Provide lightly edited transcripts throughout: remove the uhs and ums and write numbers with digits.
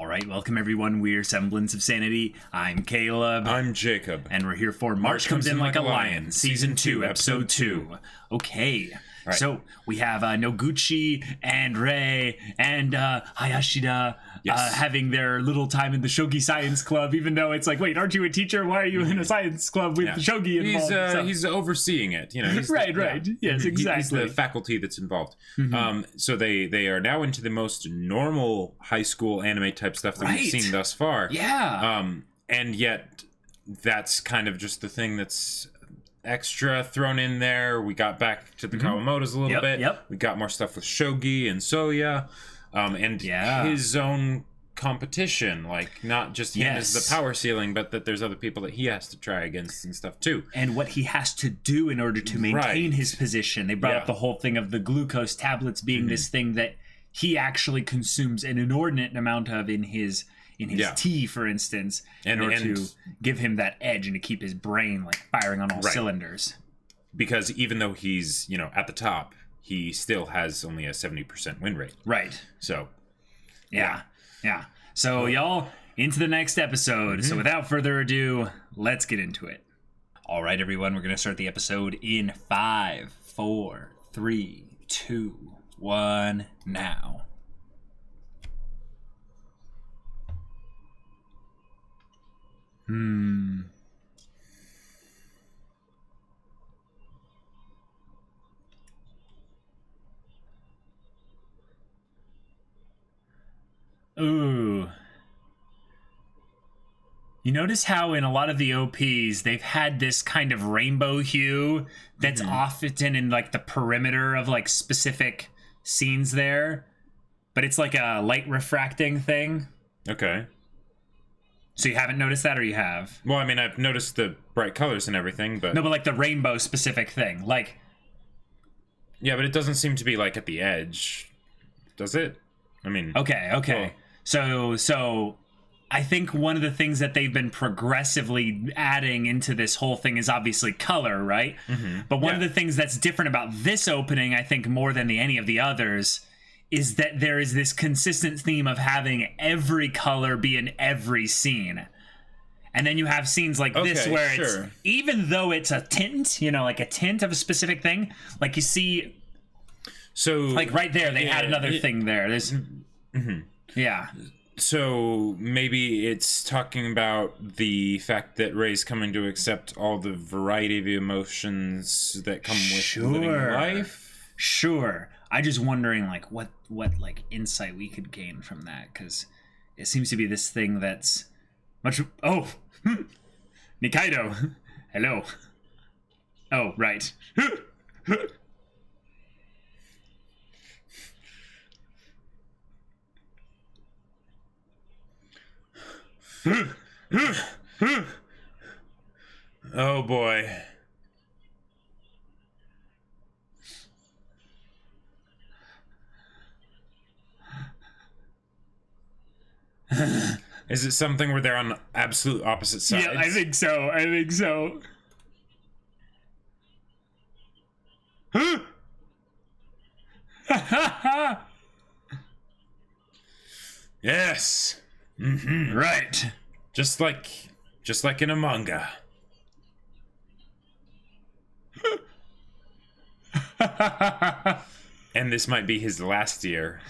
All right, welcome everyone. We're Semblance of Sanity. I'm Caleb. I'm Jacob. And we're here for March Comes In Like a Lion, Season 2, Episode 2. Okay, right. So we have Noguchi and Rei and Hayashida having their little time in the Shogi Science Club, even though it's like, wait, aren't you a teacher? Why are you in a science club with Shogi involved? He's overseeing it, you know. He's right. Yes, exactly. He's the faculty that's involved. So they are now into the most normal high school anime type stuff that we've seen thus far. Yeah. And yet that's kind of just the thing that's extra thrown in there. We got back to the Kawamotos a little bit. We got more stuff with Shogi and Soya. And his own competition, like not just him as the power ceiling, but that there's other people that he has to try against and stuff too. And what he has to do in order to maintain his position. They brought up the whole thing of the glucose tablets being this thing that he actually consumes an inordinate amount of in his tea, for instance, in order to give him that edge and to keep his brain like firing on all cylinders. Because even though he's, you know, at the top, he still has only a 70% win rate. Right. So, yeah. So, y'all, into the next episode. So, without further ado, let's get into it. All right, everyone, we're going to start the episode in 5, 4, 3, 2, 1, now. Ooh. You notice how in a lot of the OPs, they've had this kind of rainbow hue that's often in like the perimeter of like specific scenes there, but it's like a light refracting thing. Okay. So you haven't noticed that, or you have? Well, I mean, I've noticed the bright colors and everything, but... No, but like the rainbow specific thing, like... Yeah, but it doesn't seem to be like at the edge, does it? I mean... Okay. Well, So I think one of the things that they've been progressively adding into this whole thing is obviously color, right? But one of the things that's different about this opening, I think more than any of the others, is that there is this consistent theme of having every color be in every scene. And then you have scenes like this where it's, even though it's a tint, you know, like a tint of a specific thing, like you see, so like right there, they had another thing there. There's, So maybe it's talking about the fact that Rei's coming to accept all the variety of emotions that come with living life. Sure. I just wondering like what like insight we could gain from that, because it seems to be this thing that's much. Nikaido, hello. Oh, right. Oh boy. Is it something where they're on absolute opposite sides? Yeah, I think so. Yes. Right. Just like in a manga. And this might be his last year.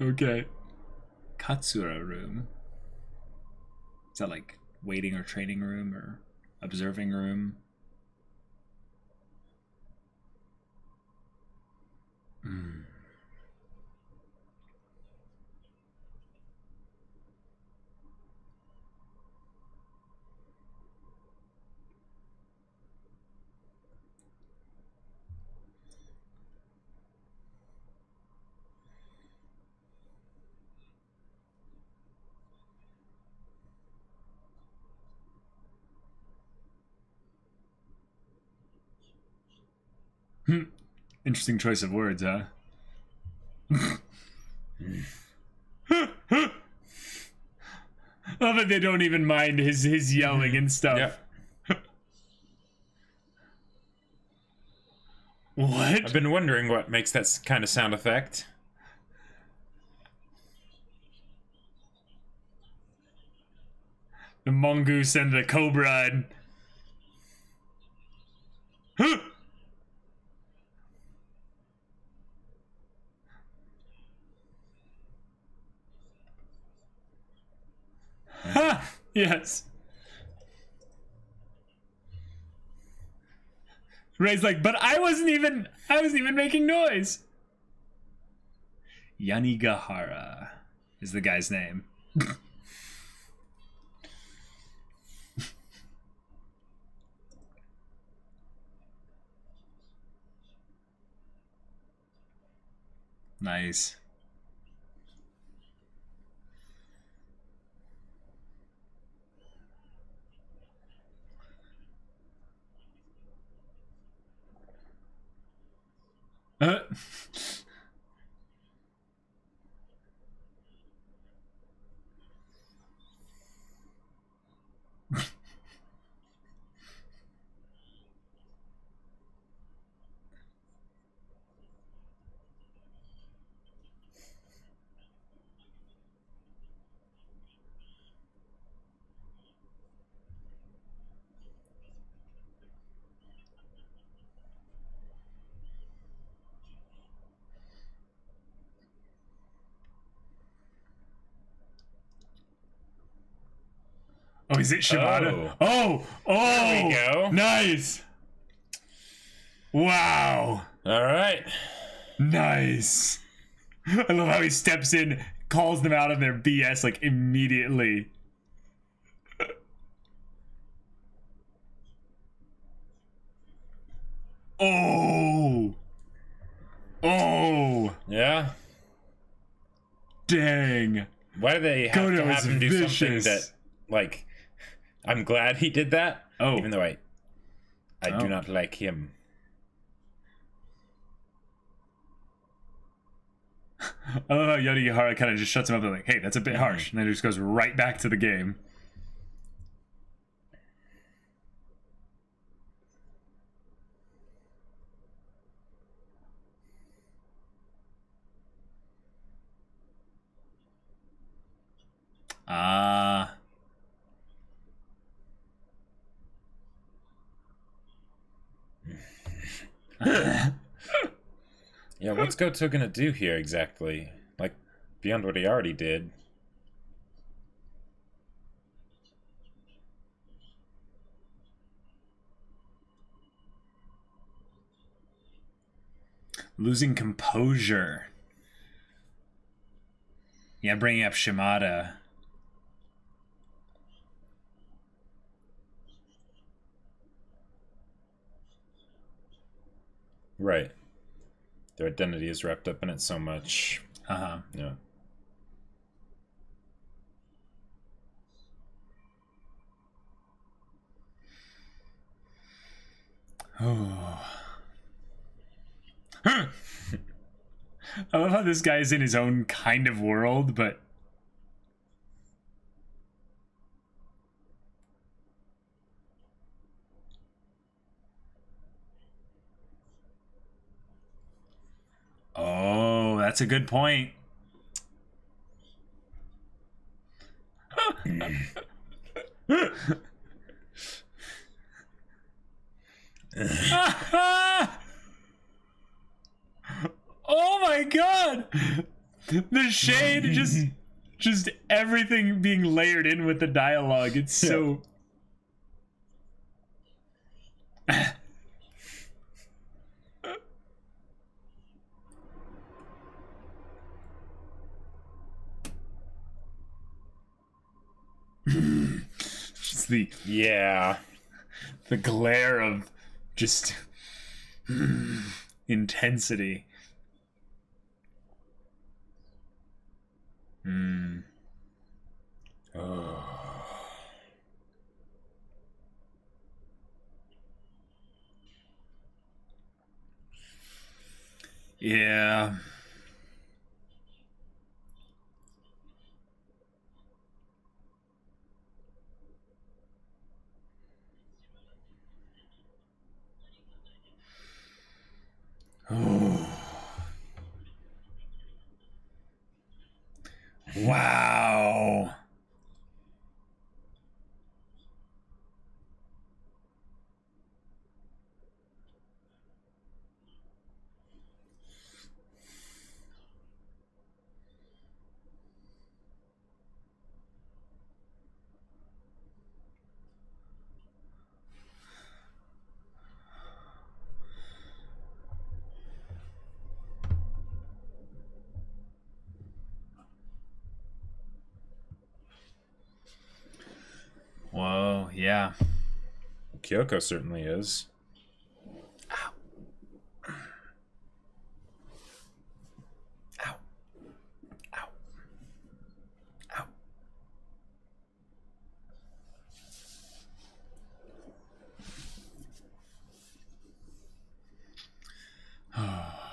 Okay. Katsura room. Is that like waiting or training room or observing room? Interesting choice of words, huh? love that they don't even mind his yelling and stuff. Yep. What? I've been wondering what makes that kind of sound effect. The mongoose and the cobra and... Ha! Yes. Ray's like, but I wasn't even making noise. Yanagihara is the guy's name. Nice. Oh, is it Shimada? Oh, There we go. Nice. Wow. All right. Nice. I love how he steps in, calls them out on their BS like immediately. Oh. Oh. Yeah. Dang. Why do they have to have him do something that, like, I'm glad he did that. Oh. Even though I do not like him. I love how Yanagihara kind of just shuts him up and like, hey, that's a bit harsh. And then it just goes right back to the game. Ah. Yeah, what's Goutou gonna do here exactly? Like, beyond what he already did. Losing composure. Yeah, bringing up Shimada. Right. Their identity is wrapped up in it so much. Uh-huh. Yeah. Oh. I love how this guy is in his own kind of world, but... Oh, that's a good point. Oh my god! The shade, just everything being layered in with the dialogue. It's so... Just the glare of just intensity. Oh. Yeah. Wow. Whoa, yeah. Kyouko certainly is. Ow. Ow. Ow. Ow.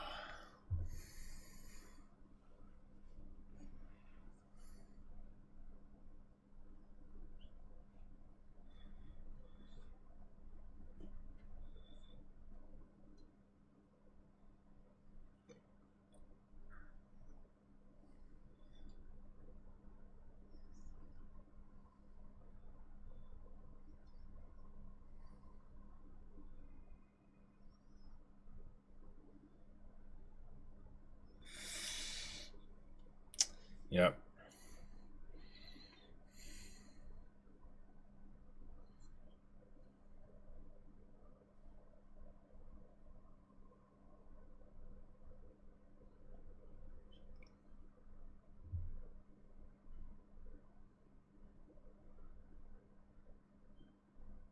Yep.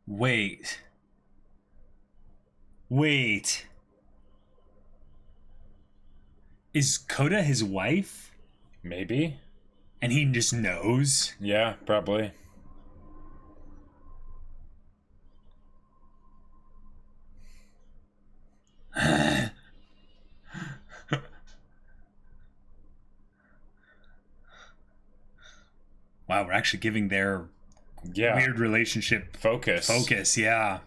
Wait. Is Coda his wife? Maybe. And he just knows? Yeah, probably. Wow, we're actually giving their weird relationship focus, yeah.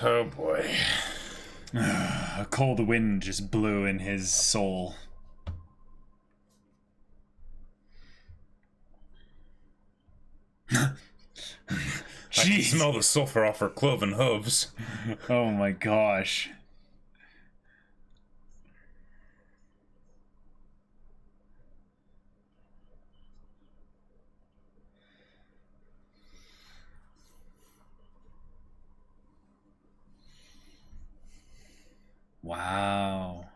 Oh boy. A cold wind just blew in his soul. I can smell the sulfur off her cloven hooves. Oh my gosh. Wow.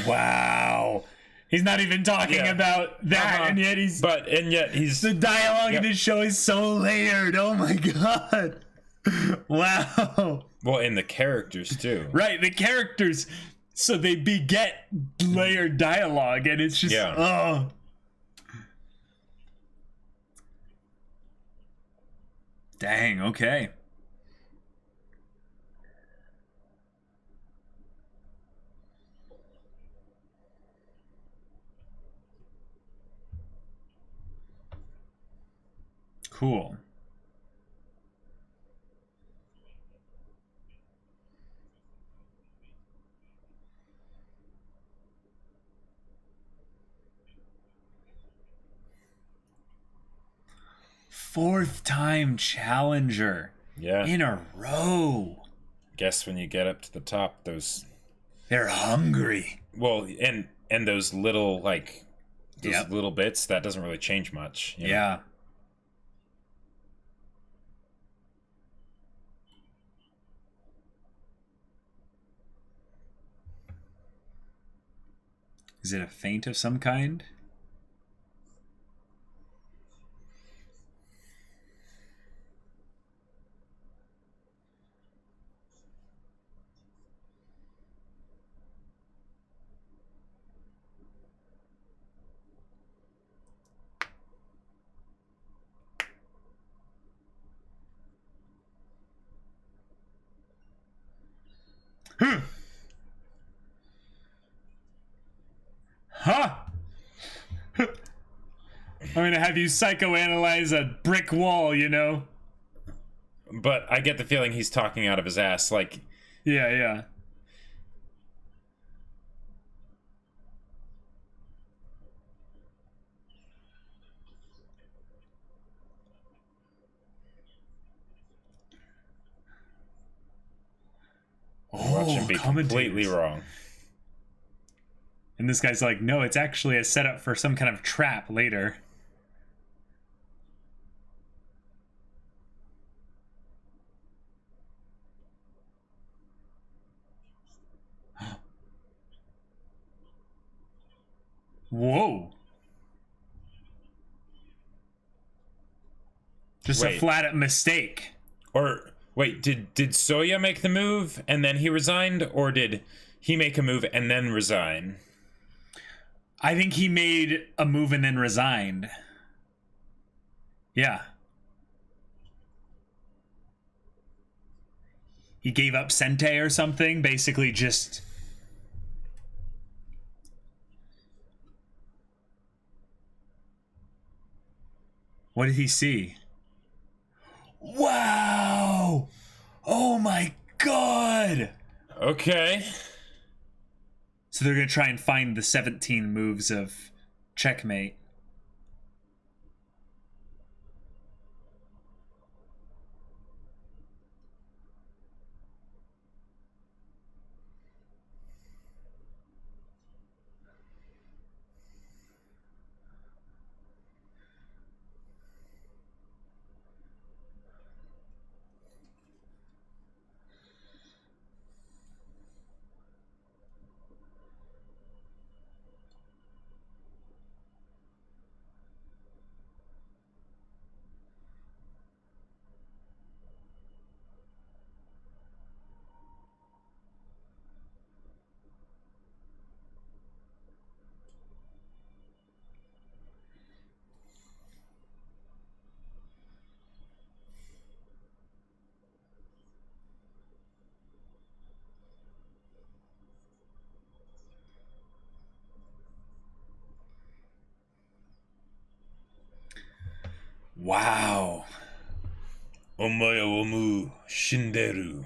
Wow. He's not even talking about that, and yet he's... The dialogue in this show is so layered. Oh my god. Wow. Well, and the characters, too. Right, the characters. So they beget layered dialogue, and it's just... Oh. Dang, okay. Cool. Fourth time challenger. Yeah. In a row. Guess when you get up to the top, they're hungry. Well, and those little, little bits, that doesn't really change much. You know? Is it a feint of some kind? Huh? I'm gonna have you psychoanalyze a brick wall, you know? But I get the feeling he's talking out of his ass, like... Yeah, yeah. Watch him be completely wrong. And this guy's like, no, it's actually a setup for some kind of trap later. Whoa. Just a flat mistake. Or, wait, did Soya make the move and then he resigned? Or did he make a move and then resign? I think he made a move and then resigned. Yeah. He gave up Sente or something, basically just... What did he see? Wow! Oh my god! Okay. So they're going to try and find the 17 moves of checkmate. Wow. Omae wa mu shinderu.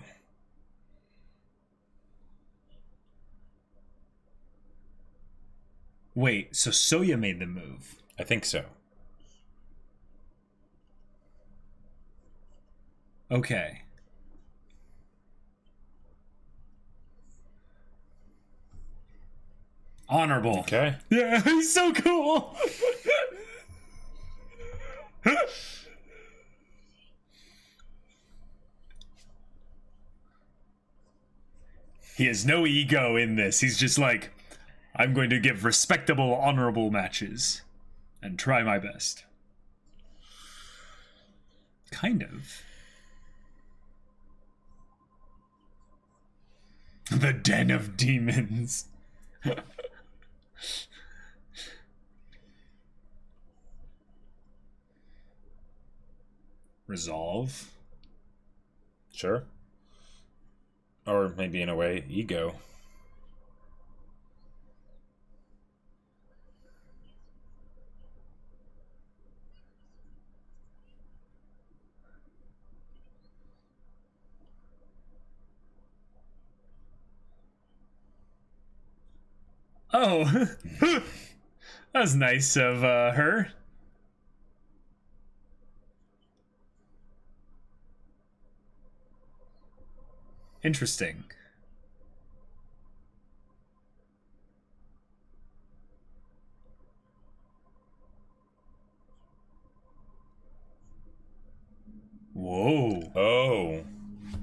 Wait, so Soya made the move? I think so. Okay. Honorable. Okay. Yeah, he's so cool. He has no ego in this. He's just like, I'm going to give respectable, honorable matches and try my best. Kind of. The Den of Demons. Resolve. Sure. Or maybe in a way, ego. Oh, that was nice of her. Interesting. Whoa. Oh.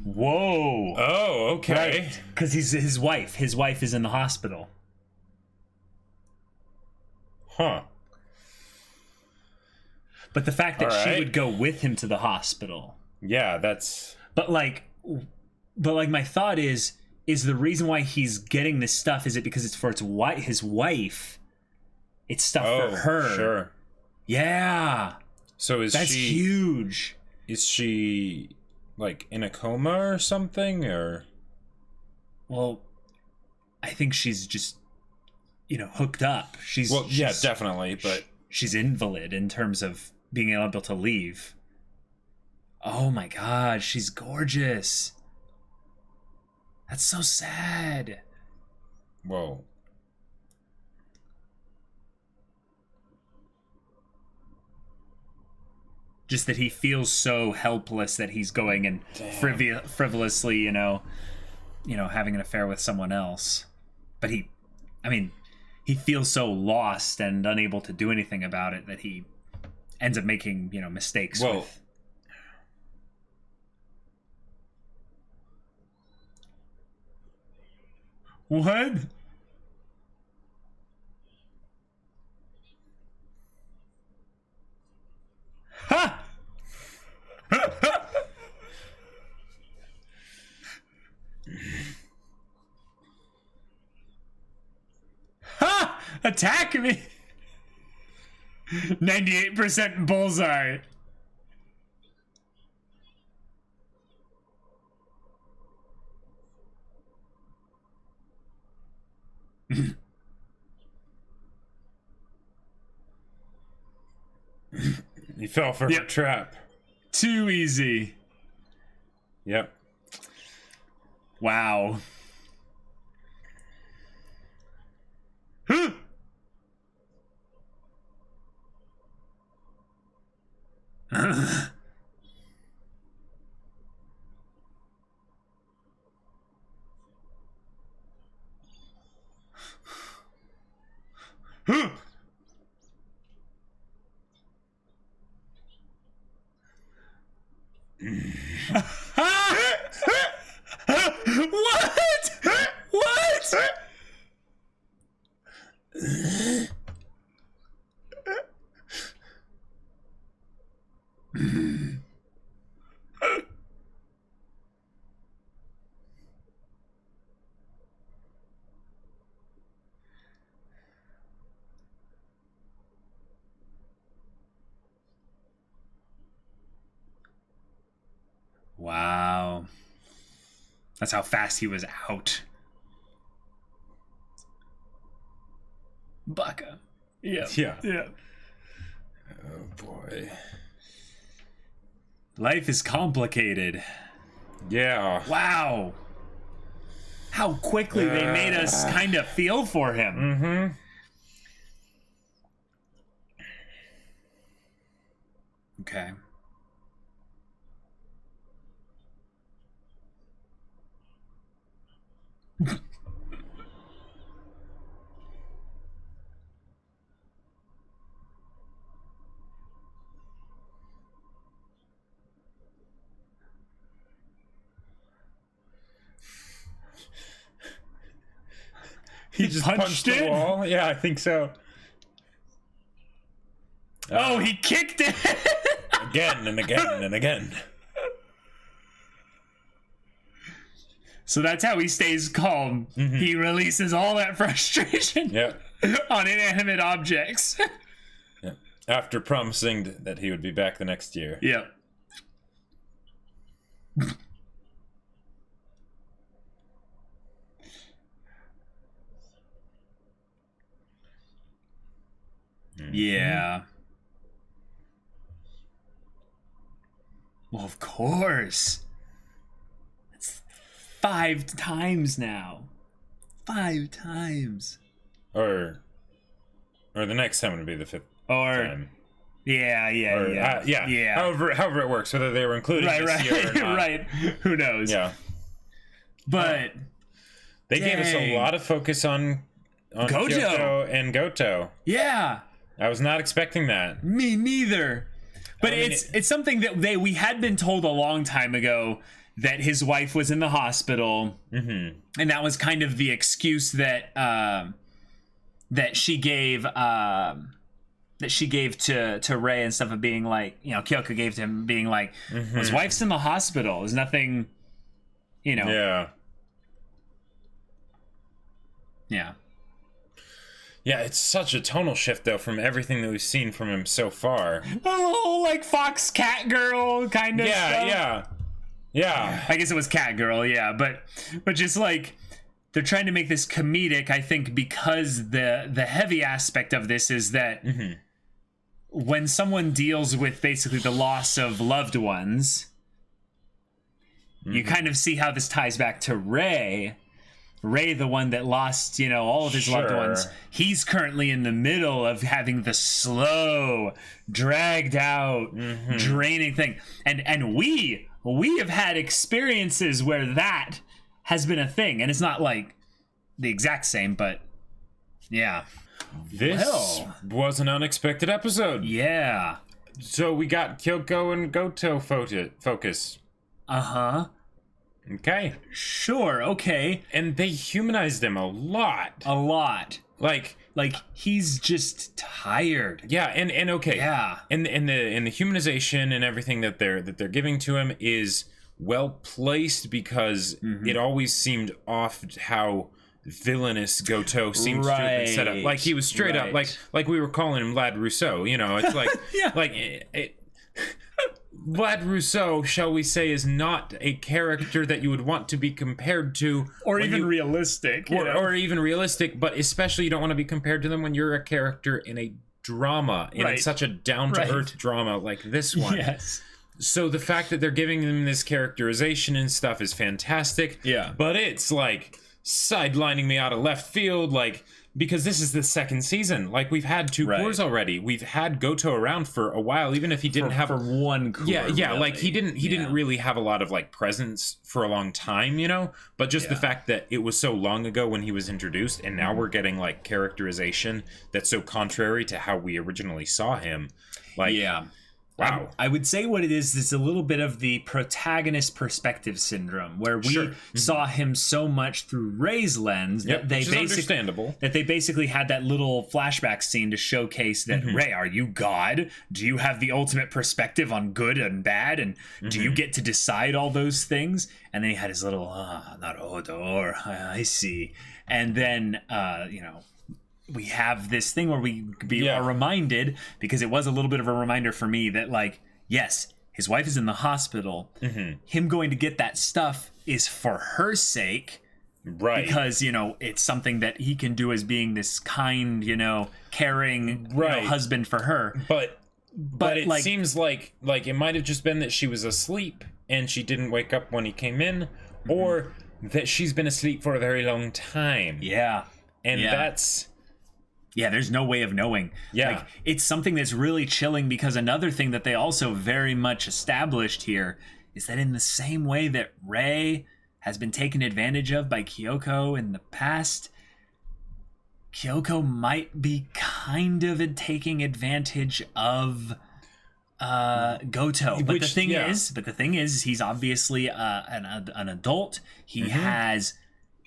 Whoa. Oh, okay. Right. Because he's his wife. His wife is in the hospital. Huh. But the fact that she would go with him to the hospital. Yeah, that's... But like my thought is the reason why he's getting this stuff, is it because it's for his wife? It's stuff for her. Sure. Yeah. So that's huge. Is she like in a coma or something, or? well, I think she's just, hooked up. She's definitely, but she's invalid in terms of being able to leave. Oh my God, she's gorgeous. That's so sad. Whoa. Just that he feels so helpless that he's going and frivolously, having an affair with someone else. But he feels so lost and unable to do anything about it that he ends up making, mistakes with. What? Ha! Ha! Attack me! 98% bullseye. He fell for a trap. Too easy. Yep. Wow. What? What? Wow. That's how fast he was out. Baka. Yeah. Oh boy. Life is complicated. Yeah. Wow. How quickly they made us kind of feel for him. Mm-hmm. Okay. He just punched the wall? Yeah, I think so. Oh, he kicked it! Again and again and again. So that's how he stays calm. Mm-hmm. He releases all that frustration on inanimate objects. After promising that he would be back the next year. Yep. Yeah. Well, of course. That's 5 times now. 5 times. Or the next time would be the 5th time. Yeah. However it works, whether they were included this year or not. Right. Who knows? Yeah. But they gave us a lot of focus on Kyouko and Goutou. Yeah. I was not expecting that. Me neither. But it's something that we had been told a long time ago, that his wife was in the hospital, and that was kind of the excuse that she gave to Ray and stuff, of being like, Kyouko gave to him, being like, his wife's in the hospital. There's nothing, Yeah. Yeah. Yeah, it's such a tonal shift, though, from everything that we've seen from him so far. Oh, like Fox Cat Girl kind of stuff. Yeah. I guess it was Cat Girl, yeah, but just like they're trying to make this comedic, I think, because the heavy aspect of this is that when someone deals with basically the loss of loved ones, you kind of see how this ties back to Ray. Ray, the one that lost, all of his loved ones, he's currently in the middle of having the slow, dragged out, draining thing. And we have had experiences where that has been a thing. And it's not like the exact same, but yeah. This was an unexpected episode. Yeah. So we got Kyouko and Goutou focus. Uh-huh. Okay. Sure, okay. And they humanized him a lot. A lot. Like he's just tired. Yeah, and okay. Yeah. And the humanization and everything that they're giving to him is well placed because it always seemed off how villainous Goutou seems to have been set up. Like he was straight up like we were calling him Lad Rousseau, it's like Vlad Rousseau, shall we say, is not a character that you would want to be compared to. Or even realistic. Or even realistic, but especially you don't want to be compared to them when you're a character in a drama, in such a down-to-earth drama like this one. Yes. So the fact that they're giving them this characterization and stuff is fantastic. Yeah. But it's like sidelining me out of left field, because this is the second season. We've had two cours already. We've had Goutou around for a while, even if he didn't have for one cour. Yeah, really. He didn't really have a lot of presence for a long time, But just the fact that it was so long ago when he was introduced, and now we're getting characterization that's so contrary to how we originally saw him. Wow. I would say what it is a little bit of the protagonist perspective syndrome, where we saw him so much through Ray's lens that they basically had that little flashback scene to showcase that Ray, are you God? Do you have the ultimate perspective on good and bad? And do you get to decide all those things? And then he had his little Narodor, I see. And then we have this thing where we are reminded, because it was a little bit of a reminder for me that yes, his wife is in the hospital. Him going to get that stuff is for her sake. Right. Because, it's something that he can do as being this kind, caring husband for her. But it seems like it might have just been that she was asleep and she didn't wake up when he came in, or that she's been asleep for a very long time. Yeah. And that's... Yeah, there's no way of knowing. Yeah. It's something that's really chilling, because another thing that they also very much established here is that in the same way that Ray has been taken advantage of by Kyouko in the past, Kyouko might be kind of taking advantage of Goutou. But the thing is, he's obviously an adult. He has...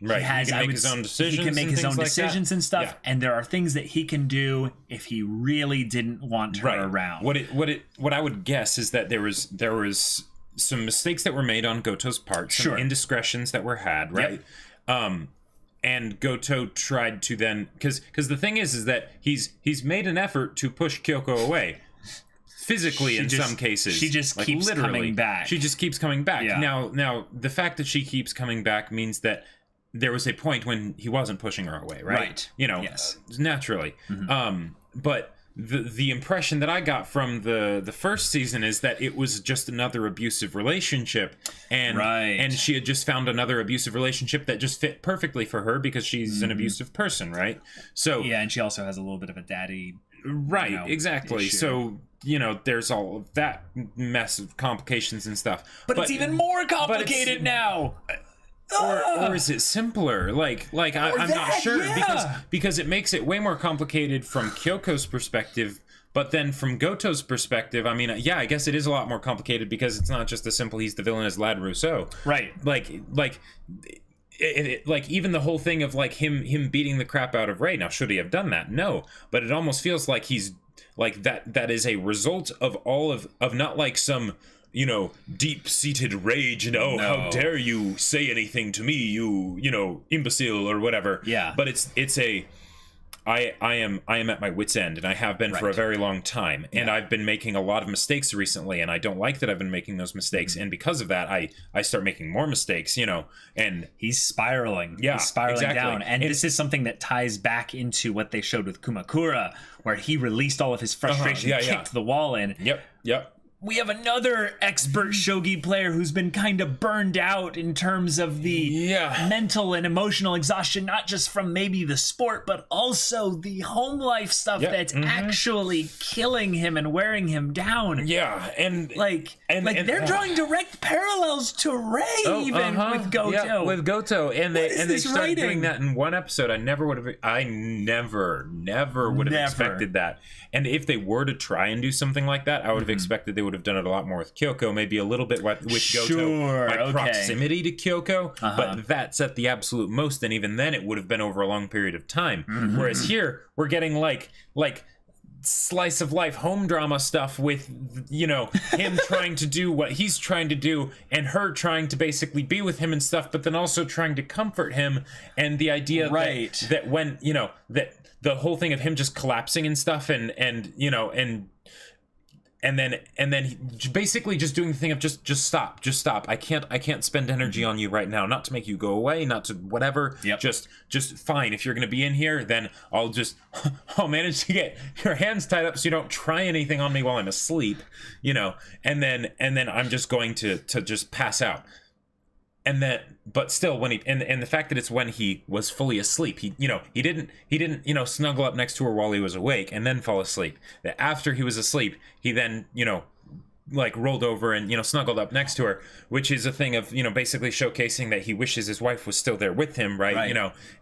Right, he can make his own decisions. He can make his own decisions and stuff, and there are things that he can do if he really didn't want her around. What I would guess is that there was some mistakes that were made on Gotou's part, some indiscretions that were had, right? Yep. And Goutou tried to then, because the thing is that he's made an effort to push Kyouko away. Physically, in some cases, she just keeps coming back. She just keeps coming back. Yeah. Now, the fact that she keeps coming back means that there was a point when he wasn't pushing her away, right? Yes. Naturally. But the impression that I got from the first season is that it was just another abusive relationship, and she had just found another abusive relationship that just fit perfectly for her because she's an abusive person, right? So and she also has a little bit of a daddy, exactly. Issue. So there's all of that mess of complications and stuff. But it's even more complicated now. Or is it simpler? I'm not sure, because it makes it way more complicated from Kyoko's perspective, but then from Gotou's perspective, I mean, I guess it is a lot more complicated because it's not just as simple he's the villain as Lad Rousseau. Right. Even the whole thing of him beating the crap out of Ray. Now, should he have done that? No, but it almost feels like he's that is a result of all of not some deep-seated rage and how dare you say anything to me, you imbecile or whatever. Yeah. But it's I am at my wit's end, and I have been for a very long time, and I've been making a lot of mistakes recently, and I don't like that I've been making those mistakes, and because of that, I start making more mistakes, and he's spiraling. He's spiraling down, and this is something that ties back into what they showed with Kumakura, where he released all of his frustration, kicked the wall in. Yep. We have another expert shogi player who's been kind of burned out in terms of the mental and emotional exhaustion, not just from maybe the sport, but also the home life stuff that's actually killing him and wearing him down. Yeah, and they're drawing direct parallels to Ray with Goutou. Yeah, with Goutou, and they started doing that in one episode. I never would have expected that. And if they were to try and do something like that, I would have expected they would have done it a lot more with Kyouko, maybe a little bit with Goutou by proximity to Kyouko, but that's at the absolute most, and even then it would have been over a long period of time. Whereas here, we're getting like slice of life home drama stuff with him trying to do what he's trying to do and her trying to basically be with him and stuff, but then also trying to comfort him, and the idea that when that the whole thing of him just collapsing and stuff and then he basically just doing the thing of just stop. I can't spend energy on you right now, not to make you go away, not to whatever. Just fine. If you're gonna be in here, then I'll manage to get your hands tied up so you don't try anything on me while I'm asleep, and then I'm just going to just pass out. And that, but still, when and the fact that it's when he was fully asleep, he didn't snuggle up next to her while he was awake and then fall asleep. That after he was asleep, he then rolled over and snuggled up next to her, which is a thing of basically showcasing that he wishes his wife was still there with him, right?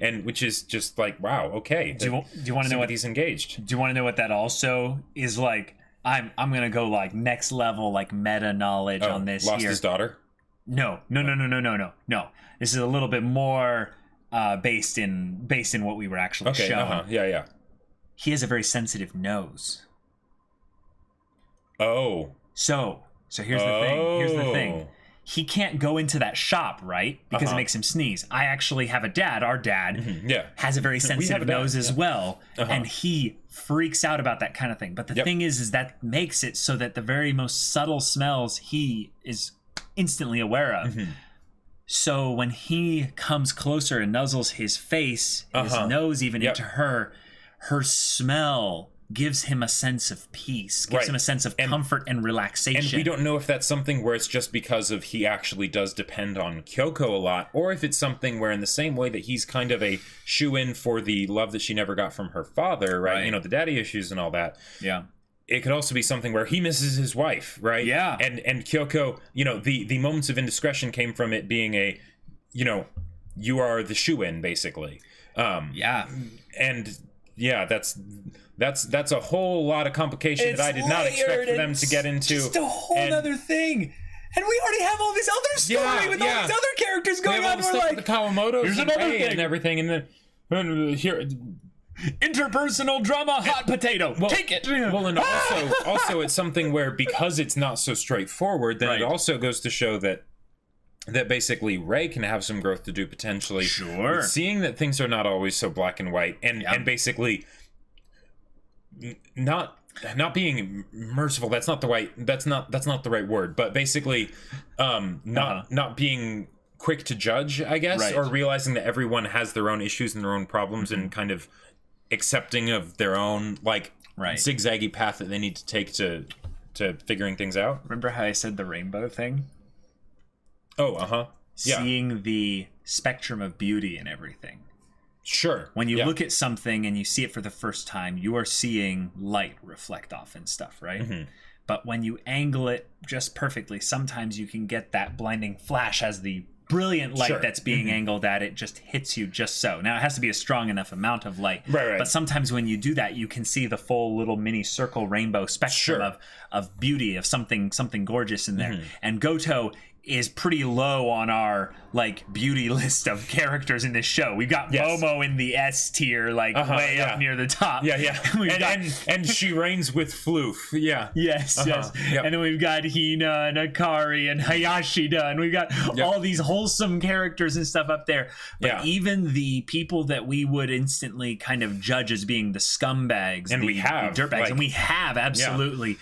And which is just like, wow, okay. Do you want to know what he's engaged? Do you want to know what that also is like? I'm gonna go like next level, like meta knowledge on this. Lost his daughter. No. This is a little bit more based in what we were actually shown. Yeah. He has a very sensitive nose. Oh. So here's the thing. He can't go into that shop, right? Because it makes him sneeze. I actually have a dad. Our dad has a very sensitive nose as well, and he freaks out about that kind of thing. But the thing is that makes it so that the very most subtle smells he is instantly aware of. So when he comes closer and nuzzles his face, his nose even into her smell gives him a sense of peace, gives him a sense of comfort and relaxation. And we don't know if that's something where it's just because of he actually does depend on Kyouko a lot, or if it's something where in the same way that he's kind of a shoe-in for the love that she never got from her father, right? The daddy issues and all that. Yeah. It could also be something where he misses his wife, right? Yeah. And Kyouko, the moments of indiscretion came from it being a, you are the shoe-in, basically. And yeah, that's a whole lot of complication that I did not expect for them to get into. Just a whole other thing. And we already have all this other story with all these other characters going on. We're like, the Kawamotos here's another thing and everything, and then here. Interpersonal drama, hot potato. Take it. Well, and also it's something where because it's not so straightforward, then it also goes to show that basically Ray can have some growth to do potentially. Sure. Seeing that things are not always so black and white, and basically not being merciful. That's not the right word. But basically, not being quick to judge, I guess, or realizing that everyone has their own issues and their own problems, and kind of accepting of their own zigzaggy path that they need to take to figuring things out. Remember how I said the rainbow thing? Seeing the spectrum of beauty in everything. Sure. When you look at something and you see it for the first time, you are seeing light reflect off and stuff, right? But when you angle it just perfectly, sometimes you can get that blinding flash as the brilliant light that's being angled at it just hits you just so. Now, it has to be a strong enough amount of light. Right. But sometimes when you do that, you can see the full little mini circle rainbow spectrum of beauty, of something gorgeous in there. And Goutou is pretty low on our like beauty list of characters in this show. We've got Momo in the S tier, like way up near the top. And she reigns with floof. Yes. And then we've got Hina and Akari and Hayashida, and we've got all these wholesome characters and stuff up there. But even the people that we would instantly kind of judge as being the scumbags, and the we have dirtbags, and we have absolutely. Yeah.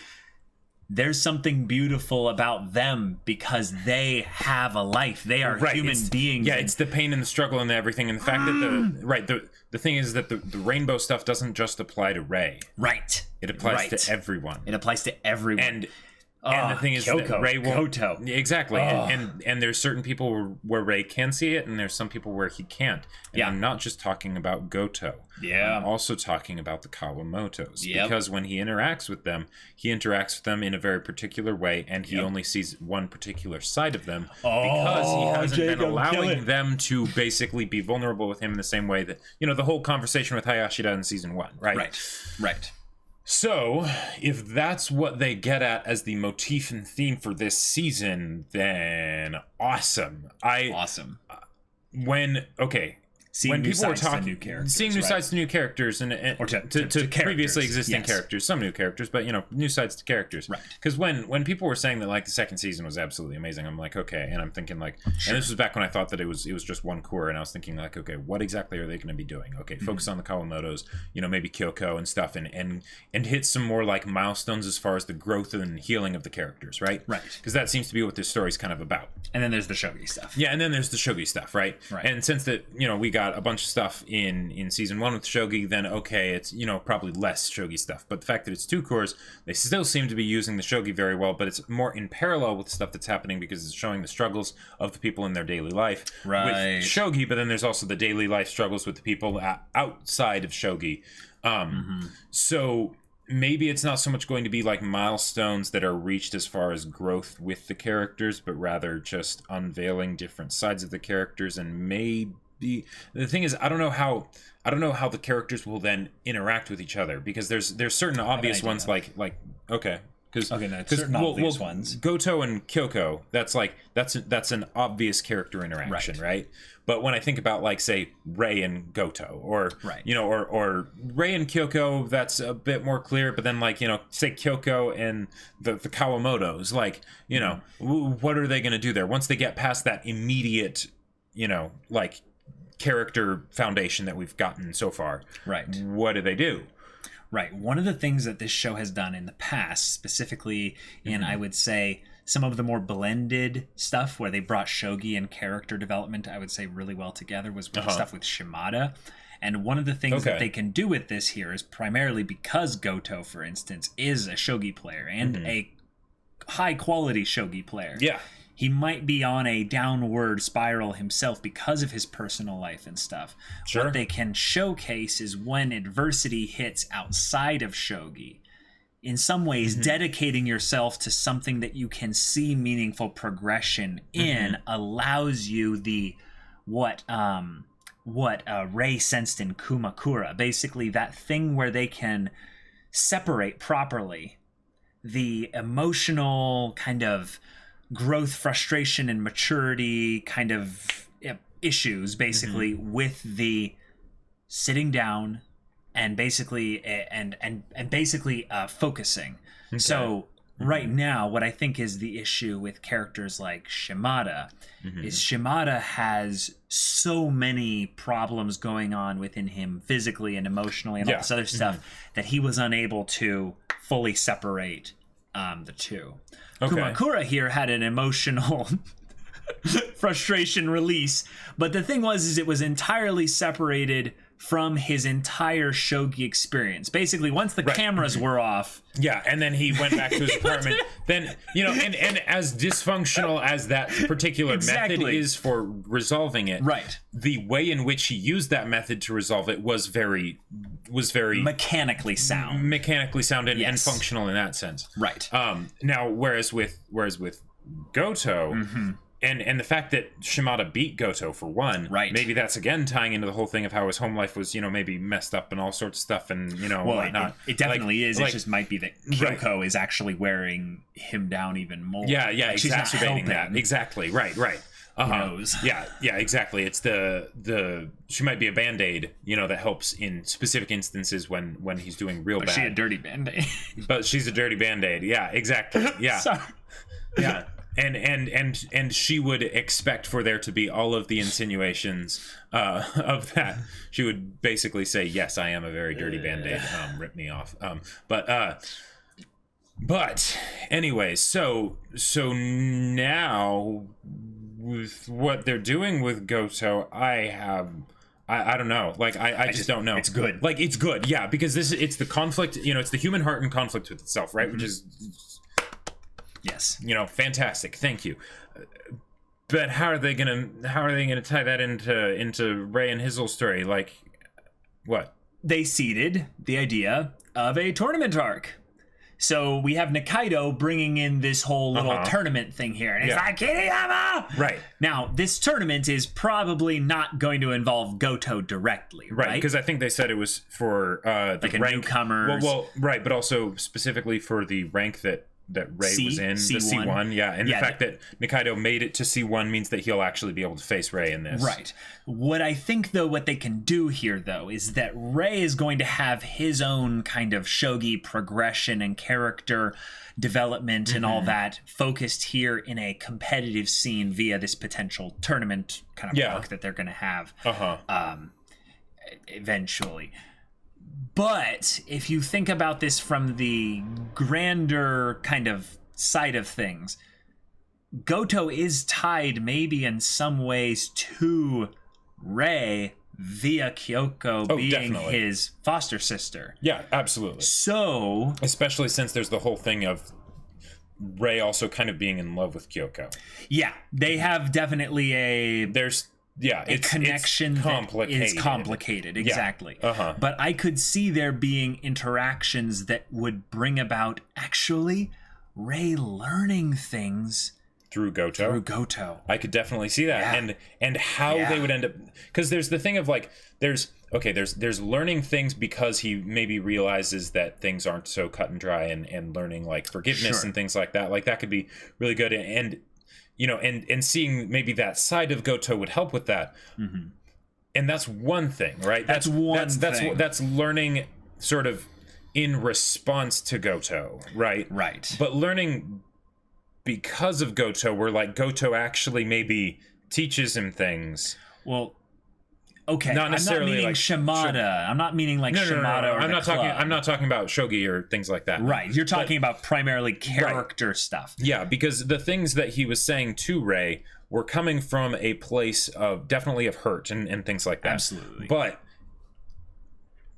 There's something beautiful about them because they have a life. They are human beings. Yeah, it's the pain and the struggle and everything, and the fact that the thing is that the rainbow stuff doesn't just apply to Rei. Right. It applies to everyone. It applies to everyone. And the thing is Kyouko, that Rei won't... Goutou. Exactly. And there's certain people where Rei can see it, and there's some people where he can't. And I'm not just talking about Goutou. Yeah. I'm also talking about the Kawamotos. Because when he interacts with them in a very particular way, and he only sees one particular side of them because he hasn't been allowing them to basically be vulnerable with him in the same way that, the whole conversation with Hayashida in season 1, right? Right. So, if that's what they get at as the motif and theme for this season, then awesome. When people were talking, seeing new sides to new characters and to previously existing characters, some new characters, but new sides to characters. Right. Because when people were saying that like the second season was absolutely amazing, I'm like, okay, and I'm thinking like, and this was back when I thought that it was just one core, and I was thinking like, okay, what exactly are they going to be doing? Okay, focus on the Kawamotos, maybe Kyouko and stuff, and hit some more like milestones as far as the growth and healing of the characters, right? Right. Because that seems to be what this story's kind of about. And then there's the shogi stuff. Yeah, and then there's the shogi stuff, right? And since that, we got a bunch of stuff in season 1 with shogi, then okay, it's probably less shogi stuff. But the fact that it's 2 cores, they still seem to be using the shogi very well, but it's more in parallel with stuff that's happening because it's showing the struggles of the people in their daily life with shogi. But then there's also the daily life struggles with the people outside of shogi. So maybe it's not so much going to be like milestones that are reached as far as growth with the characters, but rather just unveiling different sides of the characters. And maybe the thing is, I don't know how the characters will then interact with each other, because there's certain obvious ones like okay. Certain obvious ones. Goutou and Kyouko, that's an obvious character interaction, right? But when I think about like say Rei and Goutou, or or Rei and Kyouko, that's a bit more clear. But then like say Kyouko and the Kawamotos, like what are they going to do there once they get past that immediate like character foundation that we've gotten so far? Right. What do they do? Right. One of the things that this show has done in the past, specifically in, I would say, some of the more blended stuff where they brought shogi and character development, I would say, really well together, was with stuff with Shimada. And one of the things that they can do with this here is primarily because Goutou, for instance, is a shogi player and a high-quality shogi player. Yeah. He might be on a downward spiral himself because of his personal life and stuff. Sure. What they can showcase is when adversity hits outside of shogi. In some ways, dedicating yourself to something that you can see meaningful progression in allows you what Rei sensed in Kumakura. Basically, that thing where they can separate properly the emotional kind of growth, frustration, and maturity kind of issues, basically, with the sitting down and basically focusing. Okay. So right now, what I think is the issue with characters like Shimada is Shimada has so many problems going on within him physically and emotionally and all this other stuff that he was unable to fully separate the two. Okay. Kumakura here had an emotional frustration release, but the thing was it was entirely separated from his entire shogi experience. Basically, once the cameras were off. Yeah, and then he went back to his apartment. Then, and as dysfunctional as that particular method is for resolving it, the way in which he used that method to resolve it was very mechanically sound. And functional in that sense. Right. Now, whereas with Goutou, and the fact that Shimada beat Goutou for one, right? Maybe that's again tying into the whole thing of how his home life was, maybe messed up and all sorts of stuff, and whatnot. It definitely is. It just might be that Kyouko is actually wearing him down even more. Yeah, exacerbating that. Exactly. Right. Who knows? Yeah, exactly. It's she might be a band-aid, that helps in specific instances when he's doing real bad. But she's a dirty band-aid. But she's a dirty band-aid. Yeah, exactly. Yeah. Sorry. Yeah. And she would expect for there to be all of the insinuations of that. She would basically say, "Yes, I am a very dirty band-aid. Rip me off." But anyways, so now with what they're doing with Goutou, I don't know. Like I just don't know. It's good. Like it's good, yeah, because it's the conflict. It's the human heart in conflict with itself, right? Which is. Yes. Fantastic. Thank you. But how are they gonna tie that into Ray and his whole story? Like, what? They seeded the idea of a tournament arc. So we have Nikaido bringing in this whole little tournament thing here. And it's like, Kiriyama! Right. Now, this tournament is probably not going to involve Goutou directly, right? Because I think they said it was for the like a rank. Newcomers. Well, right, but also specifically for the rank that Ray was in, C1. The C1, yeah. And the fact that Nikaido made it to C1 means that he'll actually be able to face Ray in this. Right. What I think, though, what they can do here, though, is that Ray is going to have his own kind of shogi progression and character development and all that focused here in a competitive scene via this potential tournament kind of arc that they're going to have eventually. But if you think about this from the grander kind of side of things, Goutou is tied maybe in some ways to Ray via Kyouko being his foster sister. Yeah, absolutely. So... especially since there's the whole thing of Ray also kind of being in love with Kyouko. Yeah, they have definitely a it's connection complicated. that is complicated, exactly. Yeah. But I could see there being interactions that would bring about actually Ray learning things through Goutou. I could definitely see that, and how they would end up, because there's the thing of like there's learning things because he maybe realizes that things aren't so cut and dry, and learning like forgiveness and things like that. Like that could be really good, and seeing maybe that side of Goutou would help with that. And that's one thing, right? That's learning sort of in response to Goutou, right? Right. But learning because of Goutou, where like Goutou actually maybe teaches him things. Well, okay. Not necessarily I'm not meaning like Shimada. I'm not meaning like Shimada. No. Or I'm not talking about shogi or things like that. Right. You're talking about primarily character stuff. Yeah, because the things that he was saying to Ray were coming from a place of definitely of hurt and things like that. Absolutely. But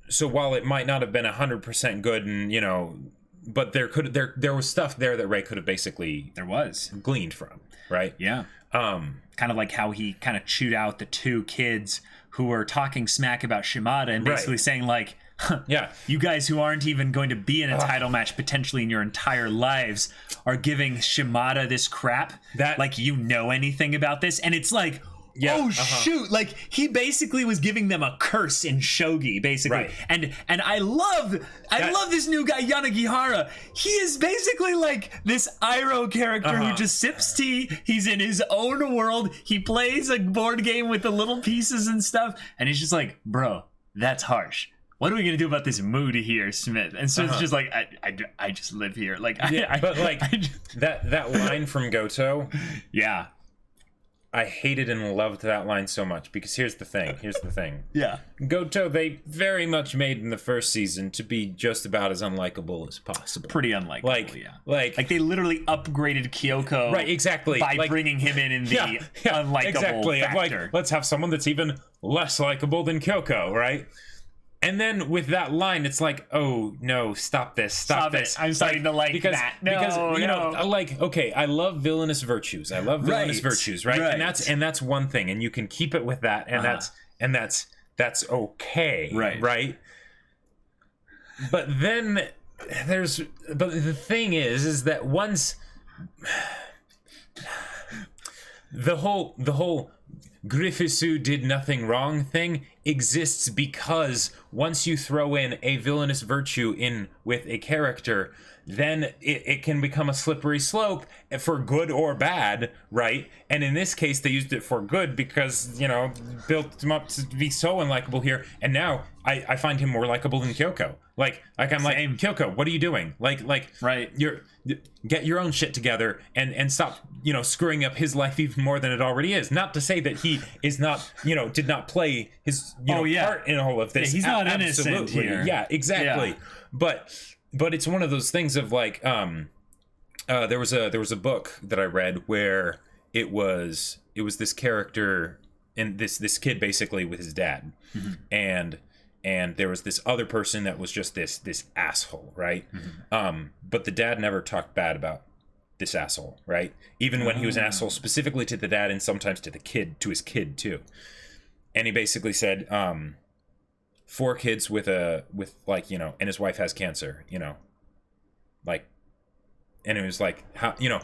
so while it might not have been 100% good, and but there was stuff there that Ray could have basically gleaned from, right? Yeah. Kind of like how he kind of chewed out the two kids who were talking smack about Shimada and basically saying like, you guys who aren't even going to be in a title match potentially in your entire lives are giving Shimada this crap. That like anything about this, and it's like. Shoot, like he basically was giving them a curse in shogi, basically. And I love this new guy Yanagihara. He is basically like this Iroh character who just sips tea. He's in his own world. He plays a board game with the little pieces and stuff, and he's just like, bro, that's harsh. What are we gonna do about this mood here, Smith? And so it's just like I just live here, like that line from Goutou. Yeah. I hated and loved that line so much because here's the thing. Yeah. Goutou, they very much made in the first season to be just about as unlikable as possible. Pretty unlikable, Like they literally upgraded Kyouko. Right, exactly. By bringing him in the unlikable factor. Like, let's have someone that's even less likable than Kyouko, right? And then with that line, it's like, oh no, stop this, stop this. I'm starting to like that. Because like, okay, I love villainous virtues. I love villainous virtues, right? And that's one thing, and you can keep it with that, and that's okay, right? But then the thing is that once the whole Griffisu did nothing wrong thing exists because once you throw in a villainous virtue in with a character, then it can become a slippery slope for good or bad, right? And in this case, they used it for good because, you know, built him up to be so unlikable here. And now I find him more likable than Kyouko. Like I'm Same. Like, Kyouko, what are you doing? Like, right. Get your own shit together and stop, you know, screwing up his life even more than it already is. Not to say that he is not, you know, did not play his part in all of this. Yeah, he's not innocent here. Yeah, exactly. Yeah. But it's one of those things of like, there was a book that I read where it was this character and this kid basically with his dad, and there was this other person that was just this asshole, right? But the dad never talked bad about this asshole, right? Even when he was an asshole specifically to the dad and sometimes to the kid, to his kid too. And he basically said, 4 kids with like, you know, and his wife has cancer, you know, like, and it was like, how, you know,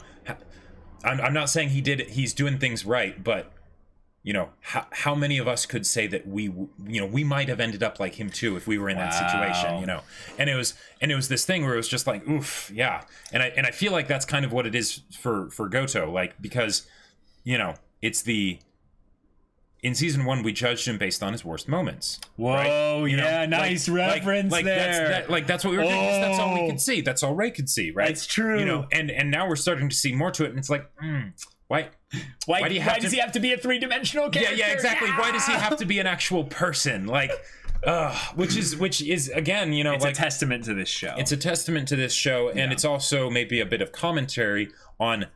I'm not saying he's doing things right, but you know, how many of us could say that we might have ended up like him too if we were in that situation, you know? And it was this thing where it was just like, oof, yeah. And I feel like that's kind of what it is for Goutou, like, because, you know, it's in season 1 we judged him based on his worst moments. Whoa, right? yeah, nice reference there. That's what we were doing. That's all we could see. That's all Ray could see, right? It's true. You know, and now we're starting to see more to it, and it's like, why does he have to be a 3-dimensional character? Yeah, exactly. Why does he have to be an actual person? Like, which is again, you know, it's like, a testament to this show. It's a testament to this show, and it's also maybe a bit of commentary on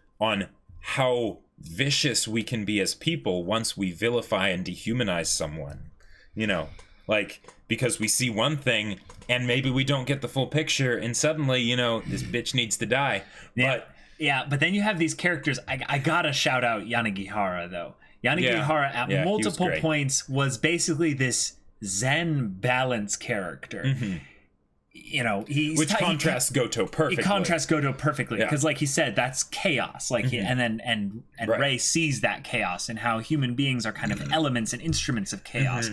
how vicious we can be as people once we vilify and dehumanize someone. You know, like, because we see one thing and maybe we don't get the full picture, and suddenly, you know, this bitch needs to die. But then you have these characters. I gotta shout out Yanagihara though. Yanagihara at multiple points was basically this Zen balance character. You know, which contrasts Goutou perfectly. It contrasts Goutou perfectly because, like he said, that's chaos. Like, and Ray sees that chaos and how human beings are kind of elements and instruments of chaos.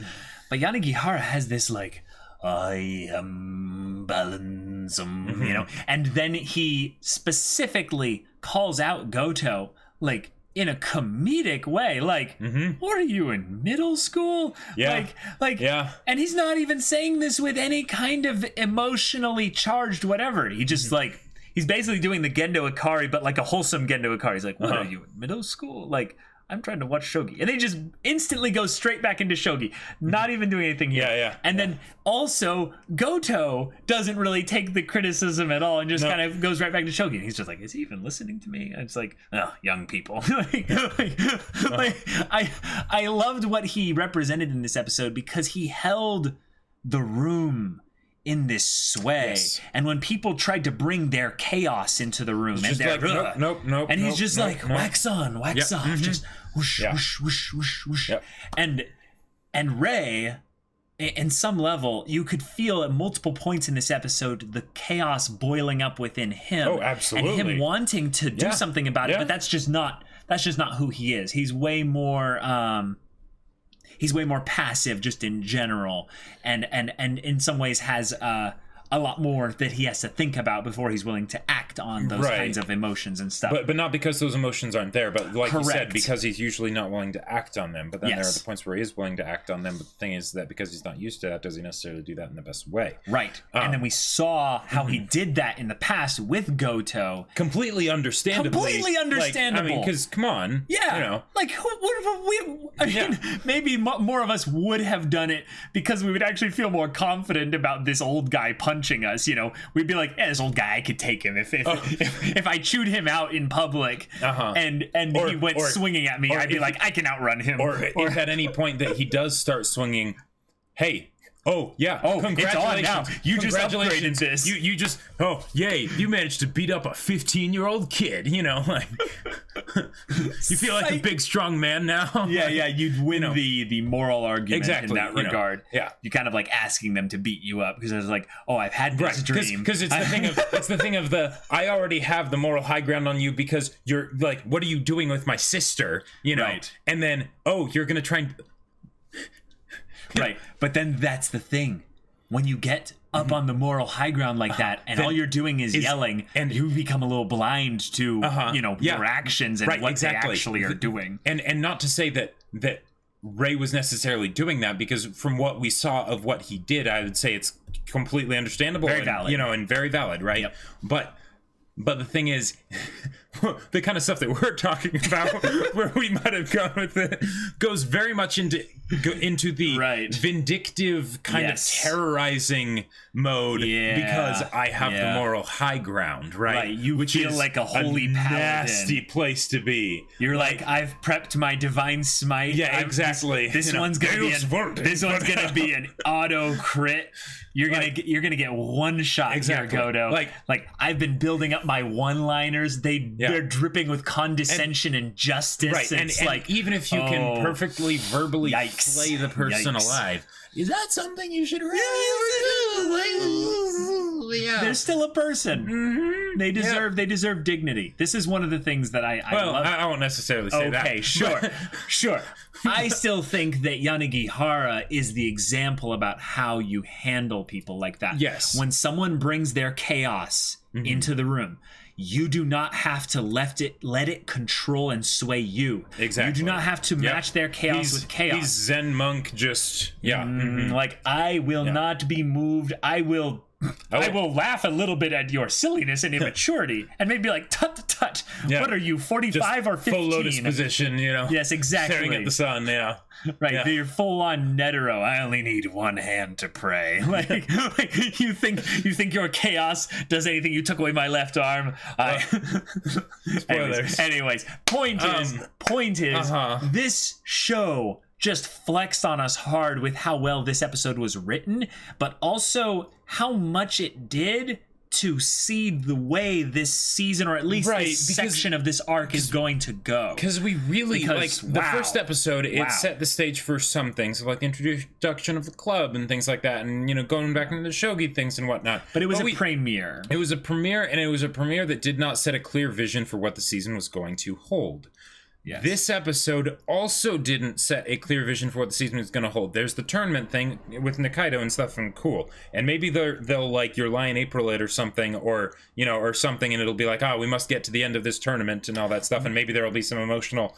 But Yanagihara has this like, I am balance, you know, and then he specifically calls out Goutou like in a comedic way, like, what are you in middle school? Like, and he's not even saying this with any kind of emotionally charged whatever. He just like, he's basically doing the Gendo Ikari, but like a wholesome Gendo Ikari. He's like, what are you in middle school? Like, I'm trying to watch shogi. And they just instantly go straight back into shogi, not even doing anything here. And then also Goutou doesn't really take the criticism at all and just kind of goes right back to shogi. And he's just like, is he even listening to me? And it's like, oh, young people. I loved what he represented in this episode because he held the room in this sway, and when people tried to bring their chaos into the room, and they're like, nope, and he's just like, wax on, wax off, just whoosh, whoosh, whoosh, whoosh, whoosh. And Ray, in some level, you could feel at multiple points in this episode the chaos boiling up within him. Oh, absolutely, and him wanting to do something about it, but that's just not who he is. He's way more passive just in general, and in some ways has a lot more that he has to think about before he's willing to act on those kinds of emotions and stuff. But not because those emotions aren't there, but like you said, because he's usually not willing to act on them. But then there are the points where he is willing to act on them. But the thing is that because he's not used to that, does he necessarily do that in the best way? Right. And then we saw how he did that in the past with Goutou. Completely understandable. Like, I mean, because come on. Yeah. You know. Like, maybe more of us would have done it because we would actually feel more confident about this old guy punching us. You know, we'd be like, yeah, this old guy, I could take him if I chewed him out in public and he went swinging at me, I'd be like, I can outrun him. Or if at any point that he does start swinging, hey, congratulations. It's on now. You just upgraded this. You just, yay, you managed to beat up a 15-year-old kid, you know, like. You feel like a big strong man now. Yeah, you'd win the moral argument in that regard. Yeah, you kind of like asking them to beat you up because it's like, oh, I've had this dream. Because it's the thing of I already have the moral high ground on you because you're like, what are you doing with my sister? Right. And then you're gonna try and right. But then that's the thing. When you get up on the moral high ground like that, and all you're doing is yelling, and you become a little blind to your actions and what they actually are doing. And not to say that Ray was necessarily doing that, because from what we saw of what he did, I would say it's completely understandable, very valid. And very valid, right? Yep. But the thing is, the kind of stuff that we're talking about, where we might have gone with it, goes very much into the vindictive kind of terrorizing mode, because I have the moral high ground, right? You feel like a holy paladin. Nasty place to be. You're like, I've prepped my divine smite. Yeah, exactly. This one's gonna be an auto crit. You're gonna get one shot here, Goutou. Like I've been building up my one-liners. They're dripping with condescension and justice. Right, and even if you can perfectly verbally slay the person alive, is that something you should really do? They're still a person. Mm-hmm. They deserve dignity. This is one of the things that I love. I won't necessarily say that. Okay, sure. I still think that Yanagihara is the example about how you handle people like that. Yes. When someone brings their chaos into the room, you do not have to let it control and sway you. Exactly. You do not have to match their chaos with chaos. He's Zen monk, just like, I will not be moved. I will laugh a little bit at your silliness and immaturity, and maybe like, tut. Yeah. What are you, 45 just or 15? Full lotus position, Yes, exactly. Staring at the sun, Right, you're full on Netero. I only need one hand to pray. Like you think your chaos does anything? You took away my left arm. Spoilers. Anyways, point is, this show just flexed on us hard with how well this episode was written, but also how much it did to seed the way this season, or at least this section of this arc, is going to go. Because we really, the first episode, it set the stage for some things, like the introduction of the club and things like that, and, going back into the shogi things and whatnot. But it was a premiere. It was a premiere, and it was a premiere that did not set a clear vision for what the season was going to hold. Yes. This episode also didn't set a clear vision for what the season is going to hold. There's the tournament thing with Nikaido and stuff, and cool. And maybe they'll like your Lion April it or something, or something, and it'll be like, we must get to the end of this tournament and all that stuff. And maybe there'll be some emotional,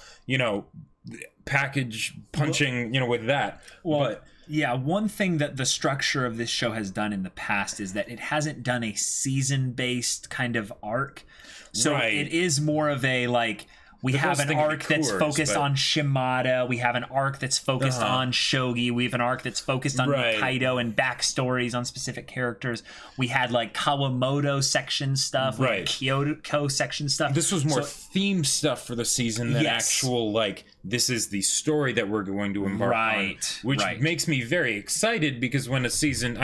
package punching, with that. Well, one thing that the structure of this show has done in the past is that it hasn't done a season-based kind of arc. So it is more of a we have an arc that's focused on Shimada. We have an arc that's focused on Shogi. We have an arc that's focused on Nikaido and backstories on specific characters. We had Kawamoto section stuff. We had Kyoko section stuff. This was more theme stuff for the season than actual this is the story that we're going to embark on. Which makes me very excited, because when a season,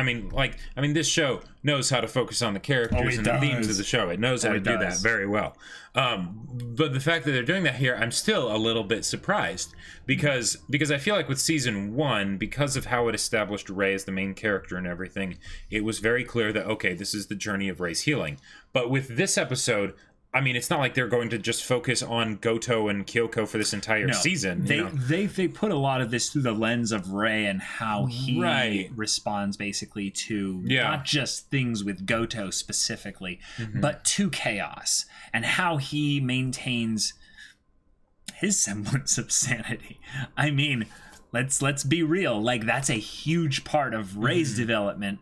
this show knows how to focus on the characters and the themes of the show. It knows how to do that very well. But the fact that they're doing that here, I'm still a little bit surprised, because I feel like with season 1, because of how it established Ray as the main character and everything, it was very clear that, okay, this is the journey of Ray's healing. But with this episode, it's not like they're going to just focus on Goutou and Kyouko for this entire season. They put a lot of this through the lens of Ray and how he responds basically to not just things with Goutou specifically, but to chaos, and how he maintains his semblance of sanity. Let's be real. That's a huge part of Ray's development.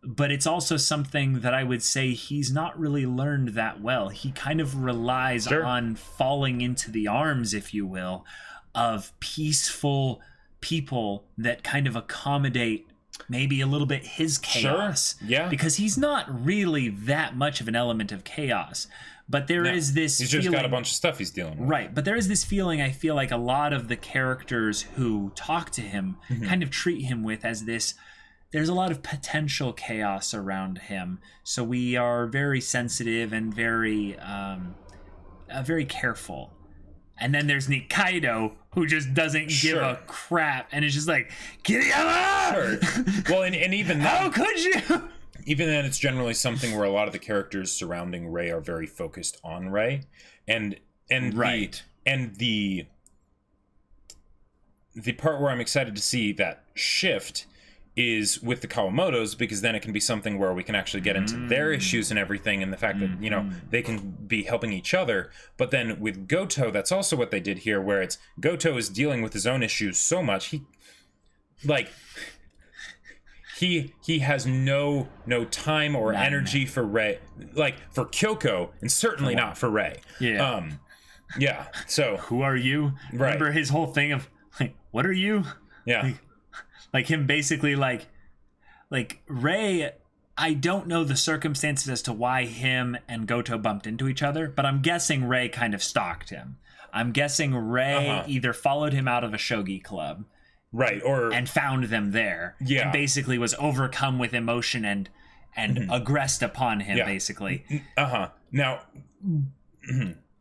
But it's also something that I would say he's not really learned that well. He kind of relies on falling into the arms, if you will, of peaceful people that kind of accommodate maybe a little bit his chaos. Because he's not really that much of an element of chaos. But there is this he's just got a bunch of stuff he's dealing with. Right, but there is this feeling, I feel like a lot of the characters who talk to him kind of treat him with as this... There's a lot of potential chaos around him, so we are very sensitive and very, very careful And then there's Nikaido, who just doesn't give a crap, and it's just like, Kiriyama! Sure. Well, and even then, how could you? Even then, it's generally something where a lot of the characters surrounding Rei are very focused on Rei, and right. The part where I'm excited to see that shift is with the Kawamotos, because then it can be something where we can actually get into their issues and everything, and the fact that, you know, they can be helping each other. But then with Goutou, that's also what they did here, where it's Goutou is dealing with his own issues so much, he has no time or energy for Rei, like for Kyouko, and certainly not for Rei. Yeah. So who are you? Right. Remember his whole thing of like, what are you? Yeah. Like him basically like Rei, I don't know the circumstances as to why him and Goutou bumped into each other, but I'm guessing Rei kind of stalked him. I'm guessing Rei either followed him out of a shogi club, right, and found them there, and basically was overcome with emotion and aggressed upon him, basically. Now,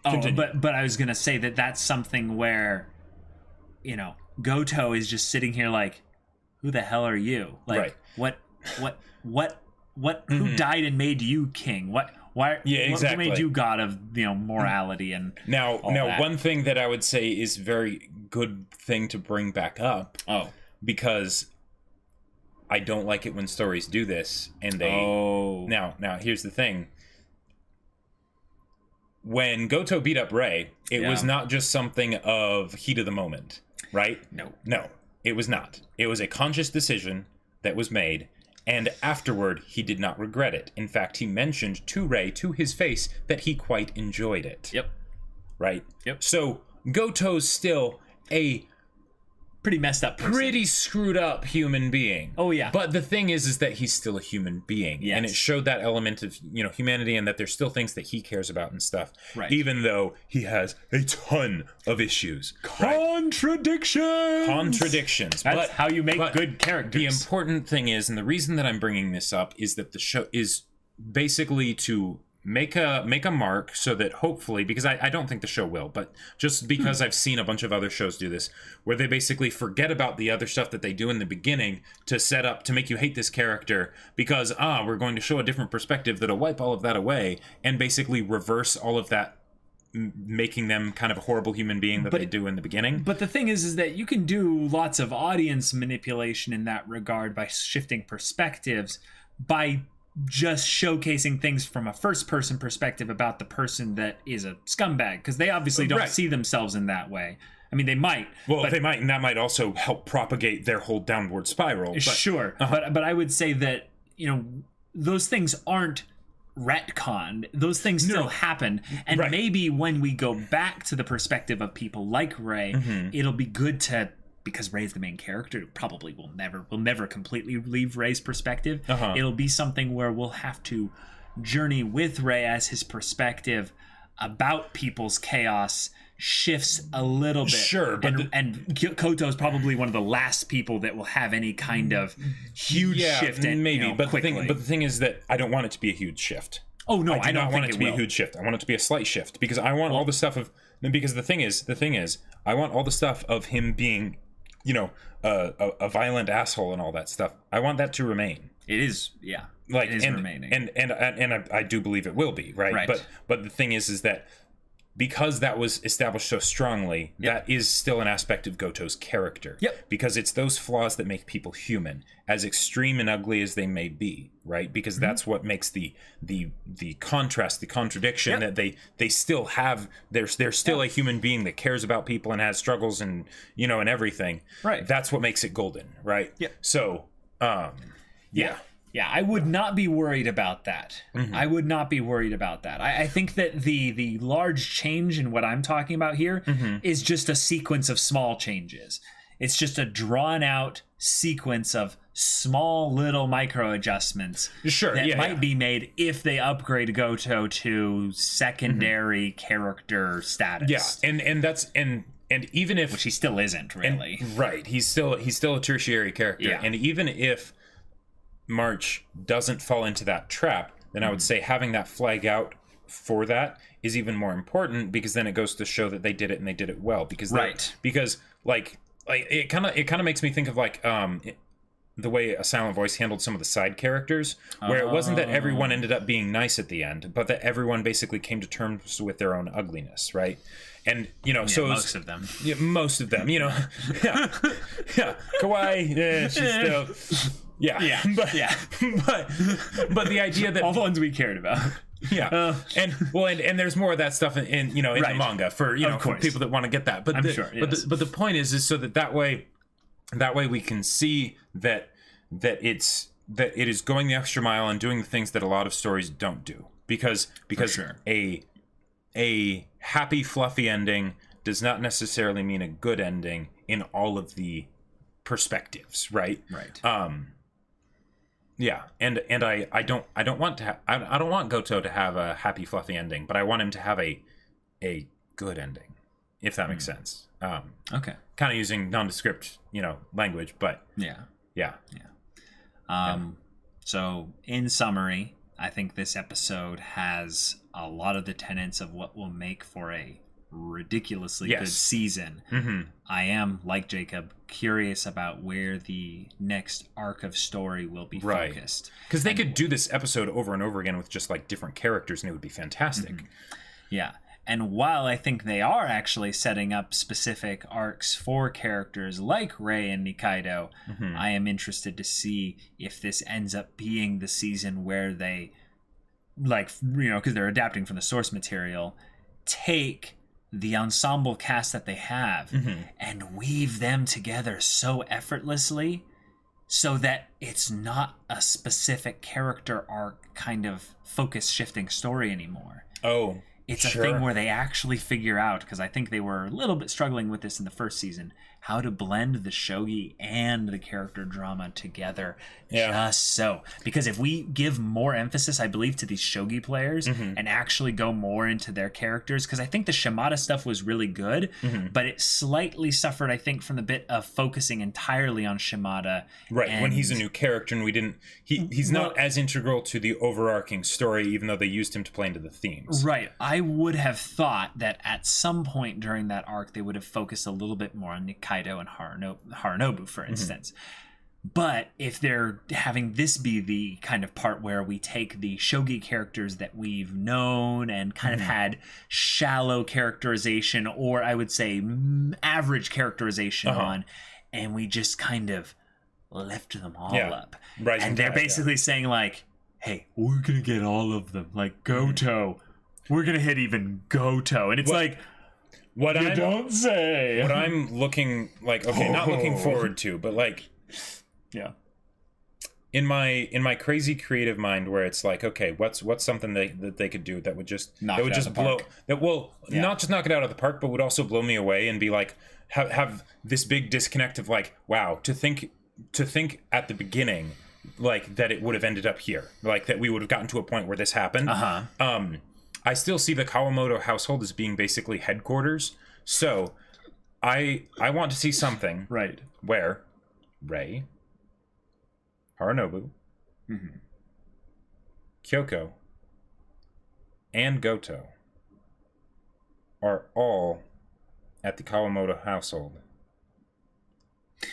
but I was gonna say that's something where, you know, Goutou is just sitting here like, who the hell are you? Like, what, who died and made you king? Why? Yeah, exactly. Who made you god of, you know, morality and now that? One thing that I would say is very good thing to bring back up. Because I don't like it when stories do this, and they. Now here's the thing. When Goutou beat up Rei, it was not just something of heat of the moment, right? No, it was not. It was a conscious decision that was made, and afterward, he did not regret it. In fact, he mentioned to Rei, to his face, that he quite enjoyed it. Yep. Right? Yep. So, Gotou's still a pretty messed up person. Pretty screwed up human being. Oh, yeah. But the thing is that he's still a human being. Yes. And it showed that element of, you know, humanity, and that there's still things that he cares about and stuff. Right. Even though he has a ton of issues. Contradictions! Contradictions. That's how you make good characters. The important thing is, and the reason that I'm bringing this up, is that the show is basically to make a mark so that hopefully, because I don't think the show will, but just because I've seen a bunch of other shows do this, where they basically forget about the other stuff that they do in the beginning to set up to make you hate this character, because we're going to show a different perspective that'll wipe all of that away and basically reverse all of that, making them kind of a horrible human being that they do in the beginning. But the thing is that you can do lots of audience manipulation in that regard by shifting perspectives, by just showcasing things from a first-person perspective about the person that is a scumbag, because they obviously don't see themselves in that way. I mean, they might. Well, they might, and that might also help propagate their whole downward spiral. But, sure, but I would say that, you know, those things aren't retconned. Those things still happen, and maybe when we go back to the perspective of people like Rei, it'll be good to. Because Rei's the main character, it probably will never completely leave Rei's perspective. It'll be something where we'll have to journey with Rei as his perspective about people's chaos shifts a little bit. Sure, but and Koto is probably one of the last people that will have any kind of huge shift. Maybe, but quickly. the thing is that I don't want it to be a huge shift. Oh no, I don't want it to be a huge shift. I want it to be a slight shift, because I want all the stuff of. Because the thing is, I want all the stuff of him being, you know, a violent asshole and all that stuff. I want that to remain. It is, like, it is remaining, and I do believe it will be, right? But the thing is that because that was established so strongly, that is still an aspect of Gotou's character. Because it's those flaws that make people human, as extreme and ugly as they may be, right? Because that's what makes the contrast, the contradiction, that they still have. They're still a human being that cares about people and has struggles and, you know, and everything. Right. That's what makes it golden, right? So, Yeah, I would not be worried about that. I would not be worried about that. I think that the large change in what I'm talking about here is just a sequence of small changes. It's just a drawn out sequence of small little micro adjustments that might be made if they upgrade Goutou to secondary character status. And even if, which he still isn't really. He's still a tertiary character. And even if March doesn't fall into that trap, then I would say having that flag out for that is even more important, because then it goes to show that they did it and they did it well, because like it kind of makes me think of like the way A Silent Voice handled some of the side characters, where it wasn't that everyone ended up being nice at the end, but that everyone basically came to terms with their own ugliness, right? And so most of them, most of them, yeah, Kawaii, she's still, but the idea that all the ones we cared about. And there's more of that stuff in the manga for for people that want to get that. But but the point is so that way we can see that it is going the extra mile and doing the things that a lot of stories don't do, because a happy fluffy ending does not necessarily mean a good ending in all of the perspectives, right? Yeah, and I don't want Goutou to have a happy fluffy ending, but I want him to have a good ending, if that makes sense. Okay. Kind of using nondescript, language, but yeah. So in summary, I think this episode has a lot of the tenets of what will make for a ridiculously good season. I am, like Jacob, curious about where the next arc of story will be focused, because they could do this episode over and over again with just like different characters, and it would be fantastic. And while I think they are actually setting up specific arcs for characters like Rei and Nikaido, I am interested to see if this ends up being the season where they, because they're adapting from the source material, take the ensemble cast that they have and weave them together so effortlessly so that it's not a specific character arc kind of focus shifting story anymore. It's a thing where they actually figure out, because I think they were a little bit struggling with this in the first season, how to blend the shogi and the character drama together just so. Because if we give more emphasis, I believe, to these shogi players and actually go more into their characters, because I think the Shimada stuff was really good, but it slightly suffered, I think, from the bit of focusing entirely on Shimada. Right, when he's a new character and we didn't... He's not as integral to the overarching story, even though they used him to play into the themes. Right. I would have thought that at some point during that arc, they would have focused a little bit more on Nikaido and Harunobu, for instance. But if they're having this be the kind of part where we take the shogi characters that we've known and kind of had shallow characterization, or I would say average characterization on, and we just kind of lift them all up. And they're basically saying like, hey, we're going to get all of them. Like Goutou, we're going to hit even Goutou. And it's what you don't say. What I'm looking not looking forward to, but in my crazy creative mind, where it's like, okay, what's something that they could do that would just not just knock it out of the park, but would also blow me away and be like, have this big disconnect of like, wow, to think at the beginning like that it would have ended up here, like that we would have gotten to a point where this happened. I still see the Kawamoto household as being basically headquarters. So I want to see something where Rei, Harunobu, Kyouko, and Goutou are all at the Kawamoto household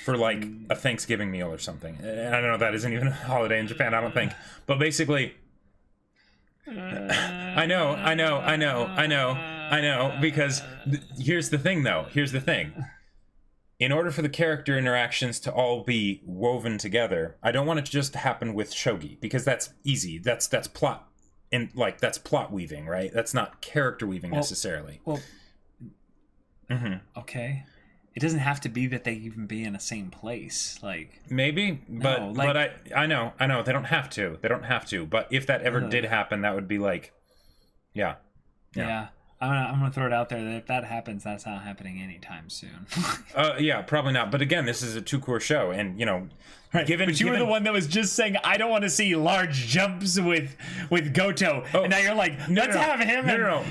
for like a Thanksgiving meal or something. I don't know, that isn't even a holiday in Japan, I don't think. But basically... I know, because here's the thing. In order for the character interactions to all be woven together, I don't want it to just happen with shogi, because that's easy. That's plot, and like that's plot weaving, right? That's not character weaving necessarily. Okay. It doesn't have to be that they even be in the same place, like maybe, but I know they don't have to. But if that ever did happen, that would be like, yeah. I'm gonna throw it out there that if that happens, that's not happening anytime soon. Yeah, probably not. But again, this is a 2-core show, and but you were the one that was just saying I don't want to see large jumps with Goutou, and now you're like, let's have him. No.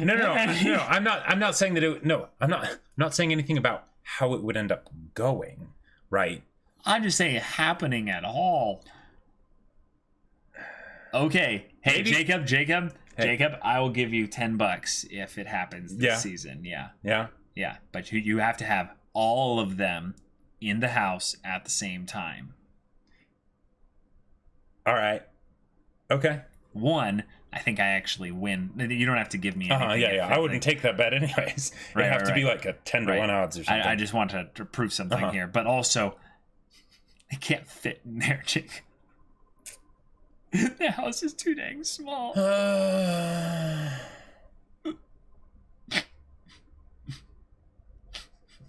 I'm not saying that. I'm not saying anything about how it would end up going, right? I'm just saying happening at all. Okay. Hey, maybe. Jacob. Jacob, I will give you $10 if it happens this season. Yeah, but you have to have all of them in the house at the same time. All right. Okay. One, I think I actually win. You don't have to give me anything. Yeah. I wouldn't take that bet anyways. It'd have to be like a 10 to 1 odds or something. I just want to prove something here. But also, it can't fit in there, Jake. The house is too dang small.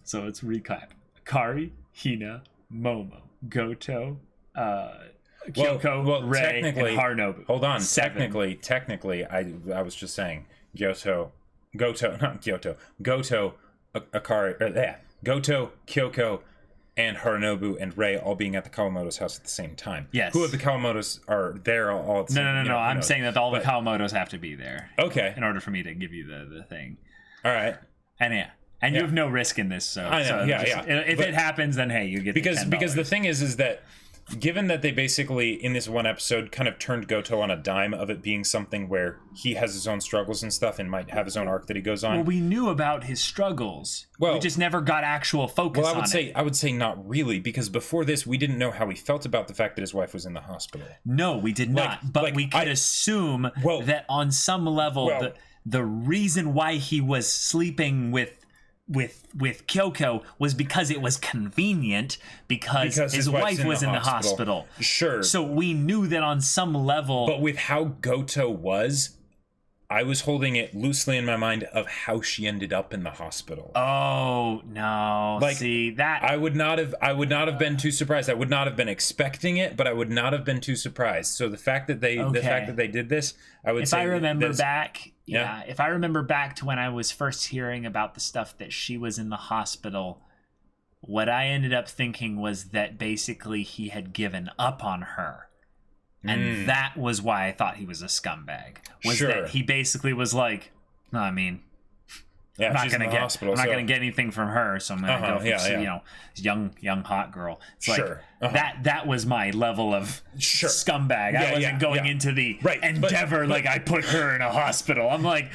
So let's recap. Akari, Hina, Momo, Goutou, Kyouko, Rei, and Harunobu. Hold on. 7. Technically, I was just saying Goutou, Akari, Goutou, Kyouko, and Harunobu and Rei all being at the Kawamoto's house at the same time. Yes. Who of the Kawamotos are there all at the same time? No. I'm saying that all the Kawamotos have to be there. Okay. In order for me to give you the thing. All right. And you have no risk in this, so I know. If it happens, then hey, you get the $10. Because the thing is that given that they basically in this one episode kind of turned Goutou on a dime of it being something where he has his own struggles and stuff and might have his own arc that he goes on. Well, we knew about his struggles. Well, we just never got actual focus on it. I would say not really, because before this we didn't know how he felt about the fact that his wife was in the hospital. No, we did not. But we could assume that on some level the reason why he was sleeping with Kyouko was because it was convenient because his wife was in the hospital. Sure. So we knew that on some level. But with how Goutou was, I was holding it loosely in my mind of how she ended up in the hospital. Oh no! See that I would not have been too surprised. I would not have been expecting it, but I would not have been too surprised. So the fact that they did this, I would say. If I remember back. Yeah, if I remember back to when I was first hearing about the stuff that she was in the hospital, what I ended up thinking was that basically he had given up on her. And that was why I thought he was a scumbag. That he basically was like, no, I mean, I'm not gonna get anything from her, so I'm gonna go for young hot girl. It's like that was my level of scumbag. I wasn't going into the endeavor like I put her in a hospital. I'm like,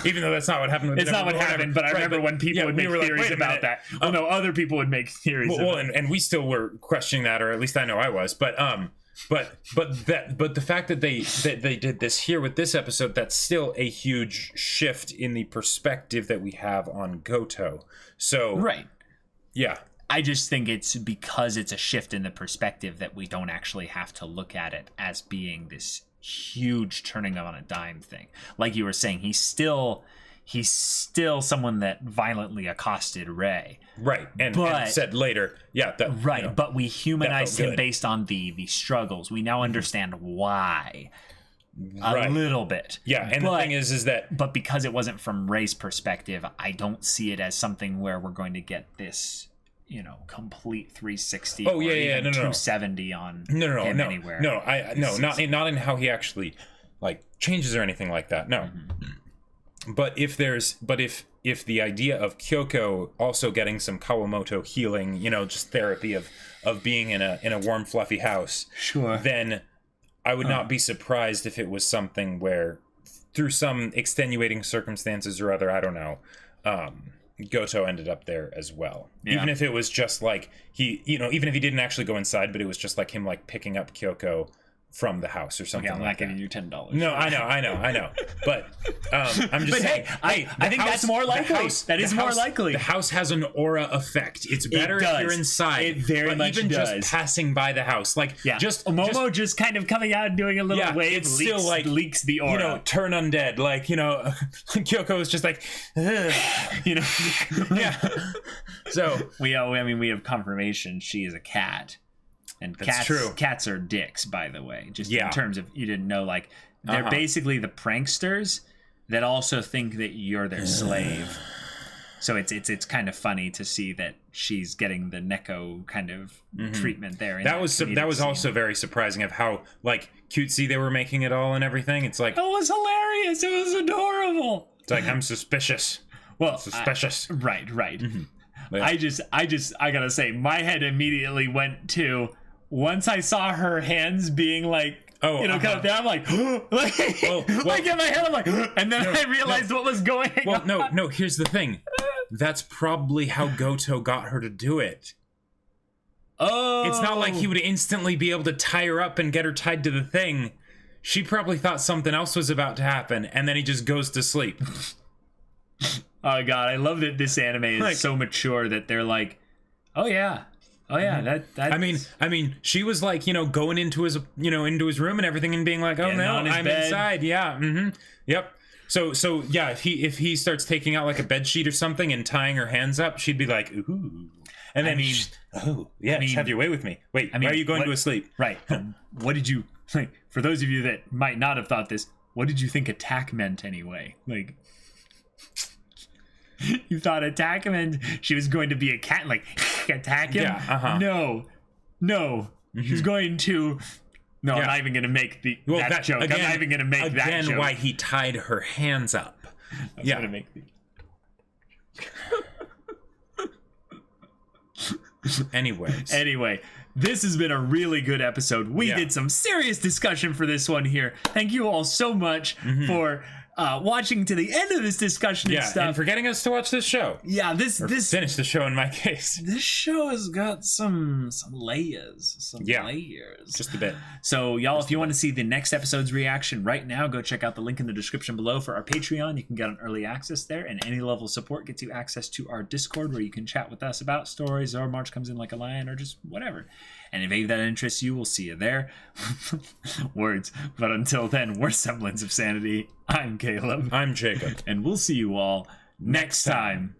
even though that's not what happened. It's not what happened, but I remember when people would make theories about that. Well, no, other people would make theories. And we still were questioning that, or at least I know I was. But the fact that they did this here with this episode, that's still a huge shift in the perspective that we have on Goutou. So I just think it's because it's a shift in the perspective that we don't actually have to look at it as being this huge turning on a dime thing. Like you were saying, he's still someone that violently accosted Rei. Right. And said later, but we humanized him based on the struggles. We now understand why. A little bit. Yeah, and the thing is that... But because it wasn't from Rei's perspective, I don't see it as something where we're going to get this, complete 360 or even 270 on him anywhere. Not in how he actually, changes or anything like that. No. But if the idea of Kyouko also getting some Kawamoto healing, just therapy of being in a warm, fluffy house, then I would not be surprised if it was something where, through some extenuating circumstances or other, I don't know, Goutou ended up there as well. Yeah. Even if it was just like even if he didn't actually go inside, but it was just like him picking up Kyouko from the house or something. I'm like not giving you $10. No, I know. But I'm just saying. I think that's more likely. That is more likely. The house has an aura effect. It's better if you're inside. It very much even does. Just passing by the house, Momo just kind of coming out and doing a little wave. It's still leaks the aura. Turn undead. Kyouko is just So we have confirmation she is a cat. And cats are dicks, by the way. Just in terms of, you didn't know, they're basically the pranksters that also think that you're their slave. So it's kind of funny to see that she's getting the Neko kind of treatment there. That was also very surprising of how cutesy they were making it all and everything. It's it was hilarious. It was adorable. It's I'm suspicious. Well, suspicious. Right. Mm-hmm. I gotta say, my head immediately went to, once I saw her hands being Oh, kind of thing. I'm like, like in my head, I'm like, and then I realized what was going on. Well, no, here's the thing. That's probably how Goutou got her to do it. Oh. It's not like he would instantly be able to tie her up and get her tied to the thing. She probably thought something else was about to happen, and then he just goes to sleep. Oh god, I love that this anime is so mature that they're like, oh yeah, that. I mean, she was like, going into his, into his room and everything, and being like, oh no, I'm inside. Yeah, yep. So yeah, if he starts taking out like a bed sheet or something and tying her hands up, she'd be like, ooh. And then have your way with me. Wait, why are you going to sleep? Right. What did you, for those of you that might not have thought this, what did you think attack meant anyway? Like, you thought attack meant she was going to be a cat, like, attack him? Yeah, No. She's going to... No, I'm not even going to make that joke. Again, I'm not even going to make that joke. Again, why he tied her hands up. I was going to make Anyway, this has been a really good episode. We did some serious discussion for this one here. Thank you all so much for watching to the end of this discussion and stuff. And for getting us to watch this show. Yeah, this finish the show in my case. This show has got some layers. Just a bit. So y'all, if you want to see the next episode's reaction right now, go check out the link in the description below for our Patreon. You can get an early access there, and any level of support gets you access to our Discord where you can chat with us about stories, or March comes in like a lion, or just whatever. And if any of that interests you, we'll see you there. Words. But until then, we're Semblance of Sanity. I'm Caleb. I'm Jacob. And we'll see you all next time.